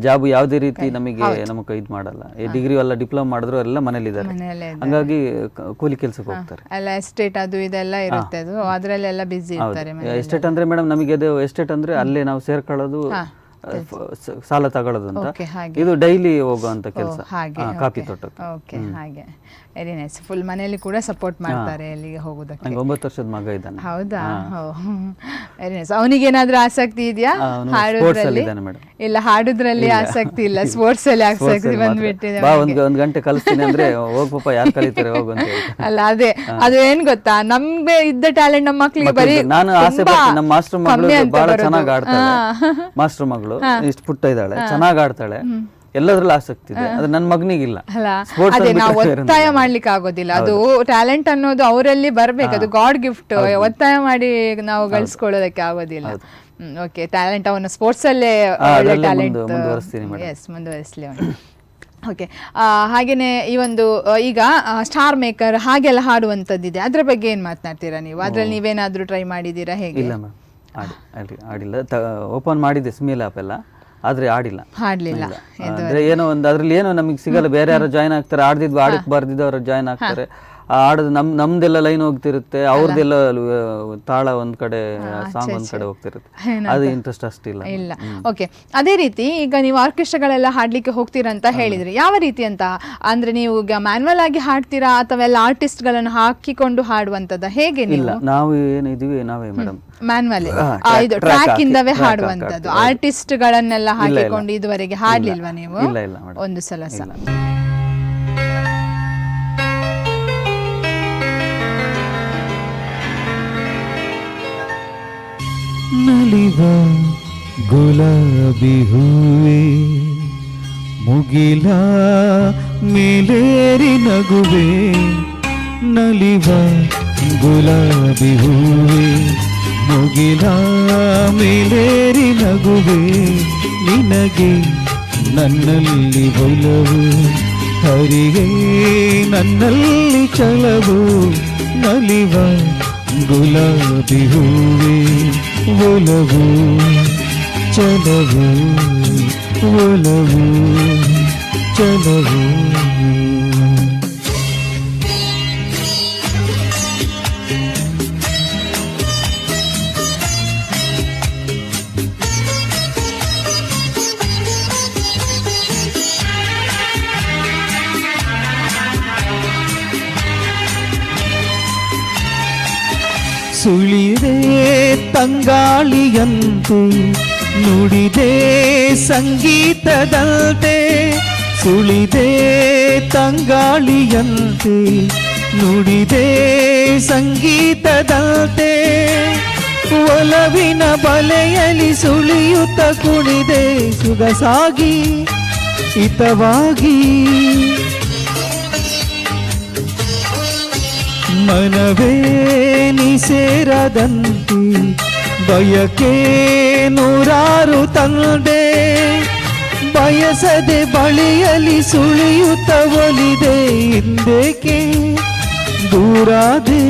ಜಾಬ್ ಯಾವ್ದೇ ರೀತಿ ನಮಗೆ ನಮಗೆ ಇದ್ ಮಾಡಲ್ಲ. ಡಿಗ್ರಿ ಎಲ್ಲ ಡಿಪ್ಲೊಮಾ ಮಾಡಿದ್ರು ಎಲ್ಲ ಮನೇಲಿ ಇದ್ದಾರೆ, ಹಂಗಾಗಿ ಕೂಲಿ ಕೆಲ್ಸಕ್ಕೆ ಹೋಗ್ತಾರೆ. ಎಲ್ಲ ಎಸ್ಟೇಟ್ ಅದು ಇದೆಲ್ಲ ಇರುತ್ತೆ, ಅದು ಅದ್ರಲ್ಲೆಲ್ಲ ಬಿಸಿ ಇರ್ತಾರೆ. ಎಸ್ಟೇಟ್ ಅಂದ್ರೆ ಮೇಡಮ್ ನಮಗೆ ಅದು ಎಸ್ಟೇಟ್ ಅಂದ್ರೆ ಅಲ್ಲೇ ನಾವು ಸೇರ್ಕೊಳ್ಳೋದು, ಸಾಲ ತಗೊಳ್ಳೋದು ಅಂತ. Okay, ಹಾಗೆ. ಇದು ಡೈಲಿ ಹೋಗುವಂತ ಕೆಲಸ, ಹಾಗೆ ಕಾಫಿ ತೋಟಕ್ಕೆ. ಓಕೆ, ಹಾಗೆ ವೆರಿ ನೈಸ್. ಫುಲ್ ಮನೆಯಲ್ಲಿ ಕೂಡ ಸಪೋರ್ಟ್ ಮಾಡ್ತಾರೆ ಅಲ್ಲಿಗೆ ಹೋಗೋದಕ್ಕೆ. ನಂಗೆ 9 ವರ್ಷದ ಮಗ ಇದ್ದಾನೆ. ಹೌದಾ? Very nice. ಅವನಿಗೇನಾದ್ರೂ ಆಸಕ್ತಿ ಇದೆಯಾ ಹಾಡೋದ್ರಲ್ಲಿ? ಇಲ್ಲ, ಹಾಡುದ್ರಲ್ಲಿ ಆಸಕ್ತಿ ಇಲ್ಲ, ಸ್ಪೋರ್ಟ್ಸ್ ಅಲ್ಲಿ ಆಸಕ್ತಿ ಬಂದ್ಬಿಟ್ಟಿದೆ. ಬಾ ಒಂದ್ ಗಂಟೆ ಕಲಿಸ್ತೀನಿ ಅಂದ್ರೆ ಹೋಗ್ ಪಾಪ, ಯಾರು ಕಲಿತಾರೆ ಹೋಗು ಅಂತ ಹೇಳ್ತಾರೆ. ಅಲ್ಲ, ಅದೇ ಅದು ಏನ್ ಗೊತ್ತಾ, ನಮ್ಗೆ ಇದ್ದ ಟ್ಯಾಲೆಂಟ್ ನಮ್ಮ ಮಕ್ಳಿಗೆ ಬರೀ ನಾನು ಆಸೆ ಪಡ್ತೀನಿ. ನಮ್ಮ ಮಾಸ್ಟರ್ ಮಗಳು ಬಹಳ ಚೆನ್ನಾಗಿ ಆಡ್ತಾಳೆ. ಮಾಸ್ಟರ್ ಮಗಳು ಇಷ್ಟು ಪುಟ್ಟ ಇದ್ದಾಳೆ, ಚೆನ್ನಾಗಿ ಆಡ್ತಾಳೆ, ಎಲ್ಲದ್ರಲ್ಲೂ ಆಸಕ್ತಿ ಇದೆ. ಅದು ನನ್ನ ಮಗನಿಗಿಲ್ಲ. ಅದೇ ನಾವು ಒತ್ತಾಯ ಮಾಡ್ಲಿಕ್ಕೆ ಆಗೋದಿಲ್ಲ. ಅದು ಟ್ಯಾಲೆಂಟ್ ಅನ್ನೋದು ಅವರಲ್ಲಿ ಬರ್ಬೇಕು, ಅದು ಗಾಡ್ ಗಿಫ್ಟ್. ಒತ್ತಾಯ ಮಾಡಿ ನಾವು ಗಳಿಸ್ಕೊಳ್ಳೋದಕ್ಕೆ ಆಗೋದಿಲ್ಲ. ಓಕೆ, ಟ್ಯಾಲೆಂಟ್ ಅವನು ಸ್ಪೋರ್ಟ್ಸ್ ಅಲ್ಲೇ ಒಳ್ಳೆ ಟ್ಯಾಲೆಂಟ್ ಮುಂದುವರಿಸಲಿ ಅವನು. ಓಕೆ, ಹಾಗೇನೆ ಈ ಒಂದು ಈಗ ಸ್ಟಾರ್ ಮೇಕರ್ ಹಾಗೆಲ್ಲ ಹಾಡುವಂಥದ್ದಿದೆ, ಅದ್ರ ಬಗ್ಗೆ ಏನ್ ಮಾತನಾಡ್ತೀರಾ ನೀವು? ಅದ್ರಲ್ಲಿ ನೀವೇನಾದ್ರೂ ಟ್ರೈ ಮಾಡಿದ್ದೀರಾ? ಹೇಗೆ? ಇಲ್ಲ ಮ್ಯಾಮ್, ಆಡಿಲ್ಲ. ಓಪನ್ ಮಾಡಿದ್ದೆ ಸ್ಮೇಲ್ ಆಪ್ ಎಲ್ಲ, ಆದ್ರೆ ಹಾಡ್ಲಿಲ್ಲ. ಅಂದ್ರೆ ಏನೋ ಒಂದು ಅದ್ರಲ್ಲಿ ಏನೋ ನಮಗೆ ಸಿಗಲ್ಲ. ಬೇರೆ ಯಾರು ಜಾಯ್ನ್ ಆಗ್ತಾರೆ, ಆಡ್ದಿದ್ವು ಆಡಕ್ ಬರ್ದಿದ್ದವ್ರು ಜಾಯ್ನ್ ಆಗ್ತಾರೆ. ಆಡೋದು ನಮ್ದೆಲ್ಲ ಲೈನ್ ಹೋಗ್ತಿರುತ್ತೆ, ಅವ್ರದ್ದೆಲ್ಲ ತಾಳ ಒಂದ್ ಕಡೆ, ಸಾಂಗ್ ಒಂದ್ ಕಡೆ ಹೋಗ್ತಿರುತ್ತೆ. ಅದು ಇಂಟ್ರೆಸ್ಟ್ ಅಷ್ಟಿಲ್ಲ. ಇಲ್ಲ. ಓಕೆ, ಅದೇ ರೀತಿ ಈಗ ನೀವು ಆರ್ಕೆಸ್ಟ್ರಾಗಳೆಲ್ಲ ಹಾಡ್ಲಿಕ್ಕೆ ಹೋಗ್ತೀರಾ ಅಂತ ಹೇಳಿದ್ರಿ. ಯಾವ ರೀತಿ ಅಂತ ಅಂದ್ರೆ ನೀವು ಈಗ ಮ್ಯಾನ್ಯಲ್ ಆಗಿ ಹಾಡ್ತೀರಾ ಅಥವಾ ಎಲ್ಲ ಆರ್ಟಿಸ್ಟ್ ಗಳನ್ನು ಹಾಕಿಕೊಂಡು ಹಾಡುವಂತದ? ಹೇಗೆ? ಇಲ್ಲ, ನಾವು ಏನಿದೀವಿ ನಾವೇ ಮೇಡಮ್ ಮ್ಯಾನ್ಯಲ್ ಇದು ಟ್ರ್ಯಾಕ್ ಇಂದವೇ ಹಾಡುವಂತದ್ದು. ಆರ್ಟಿಸ್ಟ್ ಗಳನ್ನೆಲ್ಲ ಹಾಕಿಕೊಂಡು ಇದುವರೆಗೆ ಹಾಡ್ಲಿಲ್ವಾ ನೀವು? ಒಂದು ಸಲ ನಲಿವ ಗುಲಾಬಿ ಹೂವೆ ಮುಗಿಲ ಮೇಲೇರಿ ನಗುವೆ, ನಲಿವ ಗುಲಾಬಿ ಹೂವೆ ಮುಗಿಲ ಮೇಲೇರಿ ನಗುವೆ, ನಿನಗೆ ನನ್ನಲ್ಲಿ ಒಲವು, ಹರಿಗೆ ನನ್ನಲ್ಲಿ ಛಲವು, ನಲಿವ ಗುಲಾಬಿ ಹೂವೆ ಒಲವು ಛಲವು, ಒಲವು ಛಲವು. ಸುಳಿದೆ ತಂಗಾಳಿಯಂತೆ, ನುಡಿದೆ ಸಂಗೀತದಂತೆ, ಸುಳಿದೆ ತಂಗಾಳಿಯಂತೆ, ನುಡಿದೆ ಸಂಗೀತದಂತೆ, ಒಲವಿನ ಬಲೆಯಲ್ಲಿ ಸುಳಿಯುತ್ತ ಕುಣಿದೆ ಸೊಗಸಾಗಿ ಹಿತವಾಗಿ, ಮನವೇ ನೀ ಸೇರದಂತೆ ಬಯಕೆ ನೂರಾರು ತಂದೆ, ಬಯಸದೆ ಬಳಿಯಲಿ ಸುಳಿಯುತ್ತ ಒಲಿದೆ ಹಿಂದೇಕೆ ದೂರಾದೆ,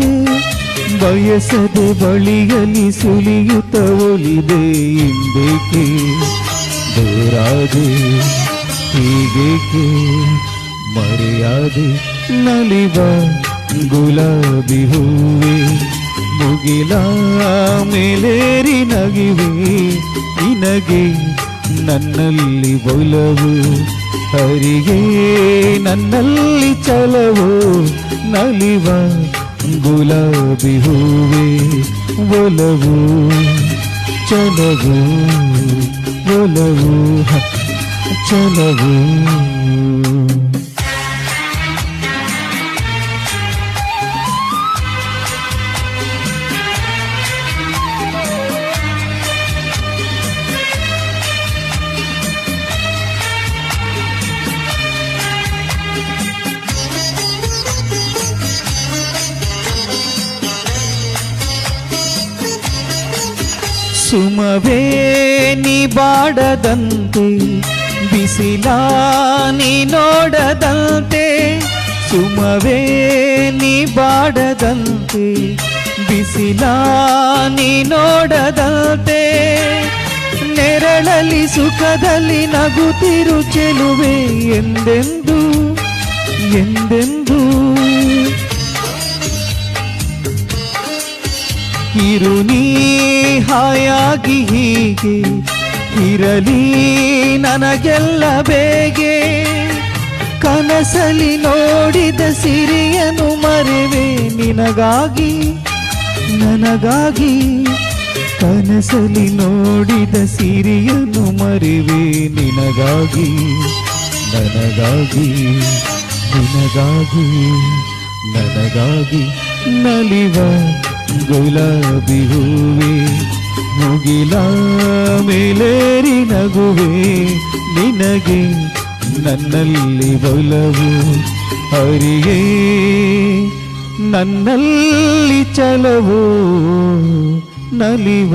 ಬಯಸದೆ ಬಳಿಯಲಿ ಸುಳಿಯುತ್ತ ಒಲಿದೆ ಹಿಂದೇಕೆ ದೂರಾದೆ, ಹೀಗೇಕೆ ಮರೆಯಾದೆ, ನಲಿವ ಗುಲಾಬಿ ಹೂವೆ ಮುಗಿಲ ಮೇಲೇರಿ ನಗಿವೆ, ನಿನಗೆ ನನ್ನಲ್ಲಿ ಒಲವು, ಹರಿಗೆ ನನ್ನಲ್ಲಿ ಛಲವು, ನಲಿವ ಗುಲಾಬಿ ಹೂವೆ ಒಲವು ಛಲವು, ಒಲವು ಛಲವು. ಸುಮವೇ ನೀ ಬಾಡದಂತೆ, ಬಿಸಿಲ ನೀ ನೋಡದಂತೆ, ಸುಮವೇ ನೀ ಬಾಡದಂತೆ, ಬಿಸಿಲ ನೀ ನೋಡದಂತೆ, ನೆರಳಲ್ಲಿ ಸುಖದಲ್ಲಿ ನಗುತ್ತಿರು ಚೆಲುವೆ ಎಂದೆಂದು ಎಂದೆಂದು, ಇರು ನೀ ಹಾಯಾಗಿ ಹೀಗೆ ಇರಲಿ ನನಗೆಲ್ಲ ಬೇಗೆ, ಕನಸಲಿ ನೋಡಿದ ಸಿರಿಯನು ಮರೆವೆ ನಿನಗಾಗಿ ನನಗಾಗಿ, ಕನಸಲಿ ನೋಡಿದ ಸಿರಿಯನು ಮರೆವೆ ನಿನಗಾಗಿ ನನಗಾಗಿ ನಿನಗಾಗಿ ನನಗಾಗಿ. ನಲಿವ ಗುಲಾಬಿ ಹೂವೆ ಮುಗಿಲ ಮೇಲೇರಿ ನಗುವೆ, ನಿನಗೆ ನನ್ನಲ್ಲಿ ಒಲವು ಹರಿಯೇ ನನ್ನಲ್ಲಿ ಚಲವು, ನಲಿವ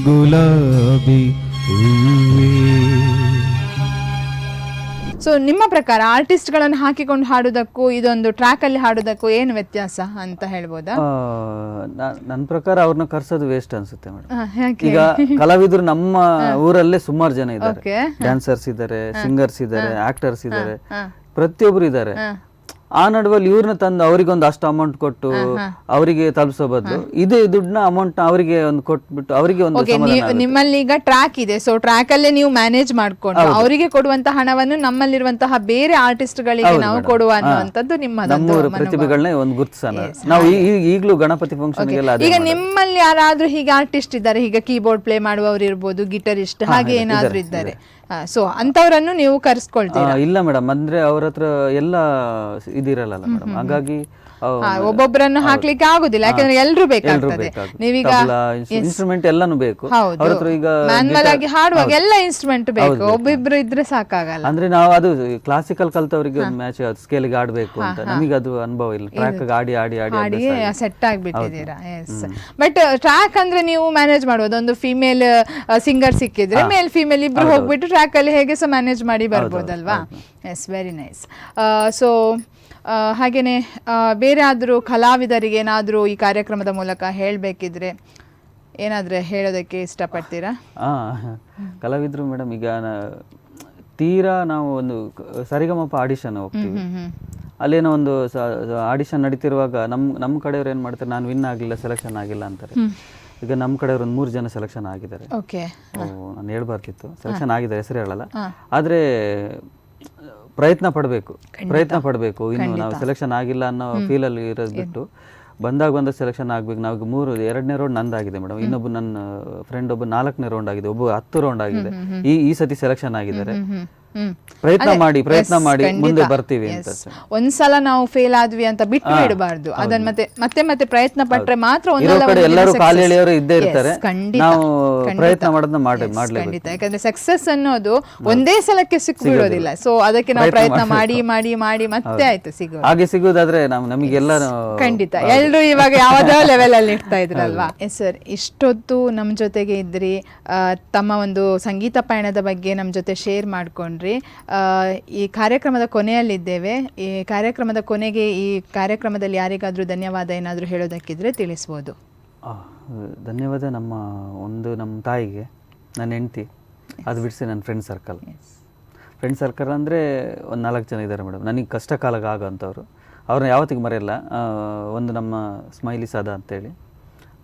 ಗುಲಾಬಿ ಹೂವೆ. ಸೊ ನಿಮ್ಮ ಪ್ರಕಾರ ಆರ್ಟಿಸ್ಟ್ಗಳನ್ನು ಹಾಕಿಕೊಂಡು ಹಾಡೋದಕ್ಕೂ ಇದೊಂದು ಟ್ರ್ಯಾಕಲ್ಲಿ ಹಾಡೋದಕ್ಕೂ ಏನು ವ್ಯತ್ಯಾಸ ಅಂತ ಹೇಳ್ಬೋದಾ? ನನ್ನ ಪ್ರಕಾರ ಅವ್ರನ್ನ ಕರ್ಸೋದು ವೇಸ್ಟ್ ಅನ್ಸುತ್ತೆ ಮೇಡಮ್. ಈಗ ಕಲಾವಿದರು ನಮ್ಮ ಊರಲ್ಲೇ ಸುಮಾರು ಜನ ಇದ್ದಾರೆ, ಡ್ಯಾನ್ಸರ್ಸ್ ಇದ್ದಾರೆ, ಸಿಂಗರ್ಸ್ ಇದ್ದಾರೆ, ಆಕ್ಟರ್ಸ್ ಇದ್ದಾರೆ, ಪ್ರತಿಯೊಬ್ರು ಇದ್ದಾರೆ. ಆ ನಡುವಲ್ಲಿ ಇವ್ರನ್ನ ತಂದು ಅವರಿಗೊಂದು ಅಷ್ಟು ಅಮೌಂಟ್ ಕೊಟ್ಟು ಅವರಿಗೆ ತಲುಪಿಸೋ ಬದಲು ಇದೇ ದುಡ್ಡನ್ನ ಅಮೌಂಟ್ ಅವರಿಗೆ ಒಂದು ಕೊಟ್ಬಿಟ್ಟು ಅವರಿಗೆ ಒಂದು ನಿಮ್ಮಲ್ಲಿ ಈಗ ಟ್ರ್ಯಾಕ್ ಇದೆ, ಸೊ ಟ್ರ್ಯಾಕ್ ಅಲ್ಲೇ ನೀವು ಮ್ಯಾನೇಜ್ ಮಾಡ್ಕೊಂಡು ಅವರಿಗೆ ಕೊಡುವಂತಹ ಹಣವನ್ನು ನಮ್ಮಲ್ಲಿರುವಂತಹ ಬೇರೆ ಆರ್ಟಿಸ್ಟ್ ಗಳಿಗೆ ನಾವು ಕೊಡುವ ಅನ್ನುವಂಥದ್ದು ನಮ್ಮೂರ ಪ್ರತಿಭೆಗಳನ್ನ ಒಂದು ಗುರುತಿಸೋಣ ನಾವು. ಈಗಲೂ ಗಣಪತಿ ಫಂಕ್ಷನ್ ಈಗ ನಿಮ್ಮಲ್ಲಿ ಯಾರಾದ್ರೂ ಹೀಗೆ ಆರ್ಟಿಸ್ಟ್ ಇದ್ದಾರೆ, ಈಗ ಕೀಬೋರ್ಡ್ ಪ್ಲೇ ಮಾಡುವವರು ಇರ್ಬೋದು, ಗಿಟರಿಸ್ಟ್ ಹಾಗೆ ಏನಾದ್ರೂ ಇದ್ದಾರೆ, ಸೊ ಅಂತವರನ್ನು ನೀವು ಕರೆಸ್ಕೊಳ್ತೀರಾ? ಇಲ್ಲ ಮೇಡಮ್, ಅಂದ್ರೆ ಅವ್ರ ಹತ್ರ ಎಲ್ಲ ಇದಿರಲ್ಲ ಮೇಡಮ್, ಹಾಗಾಗಿ ಒಬ್ಬೊಬ್ಬರನ್ನು ಹಾಕ್ಲಿಕ್ಕೆ ಆಗುದಿಲ್ಲ, ಯಾಕಂದ್ರೆ ಎಲ್ರು ಬೇಕಾಗ್ತದೆ. ನೀವೀಗ ಇನ್ಸ್ಟ್ರೂಮೆಂಟ್ ಎಲ್ಲಾನು ಬೇಕು, ಅವ್ರ ಹತ್ರ ಈಗ ಮ್ಯಾನ್ಯಲ್ ಆಗಿ ಹಾಡುವಾಗ ಎಲ್ಲ ಇನ್ಸ್ಟ್ರೂಮೆಂಟ್ ಬೇಕು, ಒಬ್ಬಿಬ್ರು ಇದ್ರೆ ಸಾಕಾಗಲ್ಲ. ಅಂದ್ರೆ ನಾವು ಅದು ಕ್ಲಾಸಿಕಲ್ ಕಲ್ತವರಿಗೆ ಒಂದು ಮ್ಯಾಚ್ ಸ್ಕೇಲ್ ಗೆ ಆಡ್ಬೇಕು ಅಂತ, ನಮಗೆ ಅದು ಅನುಭವ ಇಲ್ಲ. ಟ್ರ್ಯಾಕ್ ಆಡಿ ಆಡಿ ಆಡಿ ಸೆಟ್ ಆಗ್ಬಿಟ್ಟಿದ್ದೀರಾ. ಎಸ್, ಬಟ್ ಟ್ರ್ಯಾಕ್ ಅಂದ್ರೆ ನೀವು ಮ್ಯಾನೇಜ್ ಮಾಡ್ಬೋದು. ಒಂದು ಫಿಮೇಲ್ ಸಿಂಗರ್ ಸಿಕ್ಕಿದ್ರೆ ಮೇಲ್ ಫಿಮೇಲ್ ಇಬ್ರು ಹೋಗ್ಬಿಟ್ಟು ಟ್ರ್ಯಾಕ್ ಅಲ್ಲಿ ಹೇಗೆ ಸಹ ಮ್ಯಾನೇಜ್ ಮಾಡಿ ಬರ್ಬೋದಲ್ವಾ? Yes, very nice. ಸೊ ಹಾಗೆಯೇ ಬೇರೆ ಆದರೂ ಕಲಾವಿದರಿಗೆ ಏನಾದರೂ ಈ ಕಾರ್ಯಕ್ರಮದ ಮೂಲಕ ಹೇಳಬೇಕಿದ್ರೆ ಏನಾದರೂ ಹೇಳೋದಕ್ಕೆ ಇಷ್ಟಪಡ್ತೀರಾ? ಕಲಾವಿದರು ಮೇಡಮ್, ಈಗ ತೀರಾ ನಾವು ಒಂದು ಸರಿಗಮಪ ಆಡಿಷನ್ ಹೋಗ್ತೀವಿ, ಅಲ್ಲೇನೋ ಒಂದು ಆಡಿಷನ್ ನಡೀತಿರುವಾಗ ನಮ್ಮ ಕಡೆಯವ್ರು ಏನು ಮಾಡ್ತಾರೆ, ನಾನು ವಿನ್ ಆಗಲಿಲ್ಲ, ಸೆಲೆಕ್ಷನ್ ಆಗಿಲ್ಲ ಅಂತಾರೆ. ಈಗ ನಮ್ಮ ಕಡೆಯವ್ರು ಒಂದು 3 ಜನ ಸೆಲೆಕ್ಷನ್ ಆಗಿದ್ದಾರೆ. ನಾನು ಹೇಳ್ಬಾರ್ದಿತ್ತು, ಸೆಲೆಕ್ಷನ್ ಆಗಿದ್ದಾರೆ, ಹೆಸರು ಹೇಳಲ್ಲ. ಆದರೆ ಪ್ರಯತ್ನ ಪಡಬೇಕು. ಇನ್ನು ನಾವು ಸೆಲೆಕ್ಷನ್ ಆಗಿಲ್ಲ ಅನ್ನೋ ಫೀಲಲ್ಲಿ ಇರೋದು ಬಿಟ್ಟು ಬಂದ ಸೆಲೆಕ್ಷನ್ ಆಗ್ಬೇಕು. ನಾವು 2ನೇ ರೌಂಡ್ ನಂದಾಗಿದೆ ಮೇಡಮ್, ಇನ್ನೊಬ್ಬ ನನ್ನ ಫ್ರೆಂಡ್ ಒಬ್ಬ 4ನೇ ರೌಂಡ್ ಆಗಿದೆ, ಒಬ್ಬ 10 ರೌಂಡ್ ಆಗಿದೆ. ಈ ಸತಿ ಸೆಲೆಕ್ಷನ್ ಆಗಿದ್ದಾರೆ. ಪ್ರಯತ್ನ ಮಾಡಿ ಮುಂದೆ ಬರ್ತೀವಿ ಅಂತ. ಒಂದ್ಸಲ ನಾವು ಫೇಲ್ ಆದ್ವಿ ಅಂತ ಬಿಟ್ಟು ಬಿಡಬಾರ್ದು, ಅದನ್ನ ಮತ್ತೆ ಪ್ರಯತ್ನ ಪಟ್ರೆ ಮಾತ್ರ ಎಲ್ಲರೂ ಕಾಲು ಎಳೆಯವರು ಇದ್ದೇ ಇರ್ತಾರೆ. ನಾವು ಪ್ರಯತ್ನ ಮಾಡೋದನ್ನ ಮಾಡ್ಲೇಬೇಕು, ಯಾಕಂದ್ರೆ ಸಕ್ಸಸ್ ಅನ್ನೋದು ಒಂದೇ ಸಲಕ್ಕೆ ಸಿಕ್ಬಿಡೋದಿಲ್ಲ. ಸೊ ಅದಕ್ಕೆ ನಾವು ಪ್ರಯತ್ನ ಮಾಡಿ ಮತ್ತೆ ಆಯ್ತು ಸಿಗೋದು. ಹಾಗೆ ಸಿಗೋದಾದ್ರೆ ನಮಗೆಲ್ಲ ಖಂಡಿತ ಎಲ್ರು ಇವಾಗ ಯಾವ್ದೋ ಲೆವೆಲ್ ಅಲ್ಲಿ ಇರ್ತಾ ಇದ್ರಲ್ವಾ? ಎಸ್ ಸರ್, ಇಷ್ಟೊತ್ತು ನಮ್ ಜೊತೆಗೆ ಇದ್ರಿ, ತಮ್ಮ ಒಂದು ಸಂಗೀತ ಪಯಣದ ಬಗ್ಗೆ ನಮ್ ಜೊತೆ ಶೇರ್ ಮಾಡ್ಕೊಂಡ್ರಿ. ಈ ಕಾರ್ಯಕ್ರಮದ ಕೊನೆಯಲ್ಲಿದ್ದೇವೆ. ಈ ಕಾರ್ಯಕ್ರಮದ ಕೊನೆಗೆ ಈ ಕಾರ್ಯಕ್ರಮದಲ್ಲಿ ಯಾರಿಗಾದ್ರೂ ಧನ್ಯವಾದ ಏನಾದರೂ ಹೇಳೋದಕ್ಕಿದ್ರೆ ತಿಳಿಸ್ಬೋದು. ಧನ್ಯವಾದ ನಮ್ಮ ತಾಯಿಗೆ, ನನ್ನ ಹೆಂಡತಿ, ಅದು ಬಿಡಿಸಿ ನನ್ನ ಫ್ರೆಂಡ್ ಸರ್ಕಲ್ ಅಂದರೆ ಒಂದು 4 ಜನ ಇದ್ದಾರೆ ಮೇಡಮ್. ನನಗೆ ಕಷ್ಟ ಕಾಲಕ್ಕೆ ಆಗೋಂಥವ್ರು, ಅವ್ರನ್ನ ಯಾವತ್ತಿಗೆ ಮರೆಯಲ್ಲ. ಒಂದು ನಮ್ಮ ಸ್ಮೈಲಿ ಸಾದ ಅಂತೇಳಿ,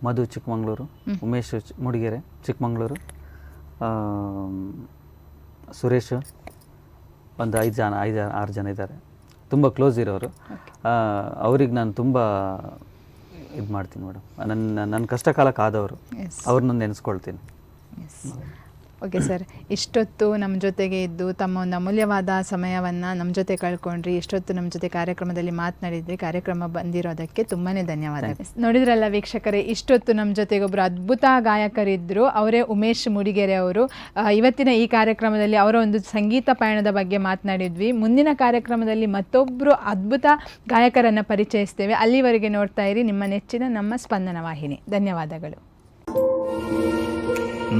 ಮಧು ಚಿಕ್ಕಮಂಗ್ಳೂರು, ಉಮೇಶ್ ಮೂಡಿಗೆರೆ ಚಿಕ್ಕಮಂಗ್ಳೂರು, ಸುರೇಶ್, ಒಂದು 5-6 ಜನ ಇದ್ದಾರೆ, ತುಂಬ ಕ್ಲೋಸ್ ಇರೋರು. ಅವ್ರಿಗೆ ನಾನು ತುಂಬ ಇದು ಮಾಡ್ತೀನಿ ಮೇಡಮ್. ನನ್ನ ಕಷ್ಟ ಕಾಲಕ್ಕೆ ಆದವರು, ಅವ್ರನ್ನ ನೆನೆಸ್ಕೊಳ್ತೀನಿ. ಓಕೆ ಸರ್, ಇಷ್ಟೊತ್ತು ನಮ್ಮ ಜೊತೆಗೆ ಇದ್ದು ತಮ್ಮ ಒಂದು ಅಮೂಲ್ಯವಾದ ಸಮಯವನ್ನು ನಮ್ಮ ಜೊತೆ ಕಳ್ಕೊಂಡ್ರಿ, ಇಷ್ಟೊತ್ತು ನಮ್ಮ ಜೊತೆ ಕಾರ್ಯಕ್ರಮದಲ್ಲಿ ಮಾತನಾಡಿದ್ರಿ. ಕಾರ್ಯಕ್ರಮ ಬಂದಿರೋದಕ್ಕೆ ತುಂಬಾ ಧನ್ಯವಾದ. ನೋಡಿದ್ರಲ್ಲ ವೀಕ್ಷಕರೇ, ಇಷ್ಟೊತ್ತು ನಮ್ಮ ಜೊತೆಗೆ ಒಬ್ಬರು ಅದ್ಭುತ ಗಾಯಕರಿದ್ದರು, ಅವರೇ ಉಮೇಶ್ ಮೂಡಿಗೆರೆ ಅವರು. ಇವತ್ತಿನ ಈ ಕಾರ್ಯಕ್ರಮದಲ್ಲಿ ಅವರ ಒಂದು ಸಂಗೀತ ಪಯಣದ ಬಗ್ಗೆ ಮಾತನಾಡಿದ್ವಿ. ಮುಂದಿನ ಕಾರ್ಯಕ್ರಮದಲ್ಲಿ ಮತ್ತೊಬ್ಬರು ಅದ್ಭುತ ಗಾಯಕರನ್ನು ಪರಿಚಯಿಸ್ತೇವೆ. ಅಲ್ಲಿವರೆಗೆ ನೋಡ್ತಾ ಇರಿ ನಿಮ್ಮ ನೆಚ್ಚಿನ ನಮ್ಮ ಸ್ಪಂದನ ವಾಹಿನಿ. ಧನ್ಯವಾದಗಳು.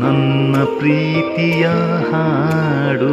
ನನ್ನ ಪ್ರೀತಿಯ ಹಾಡು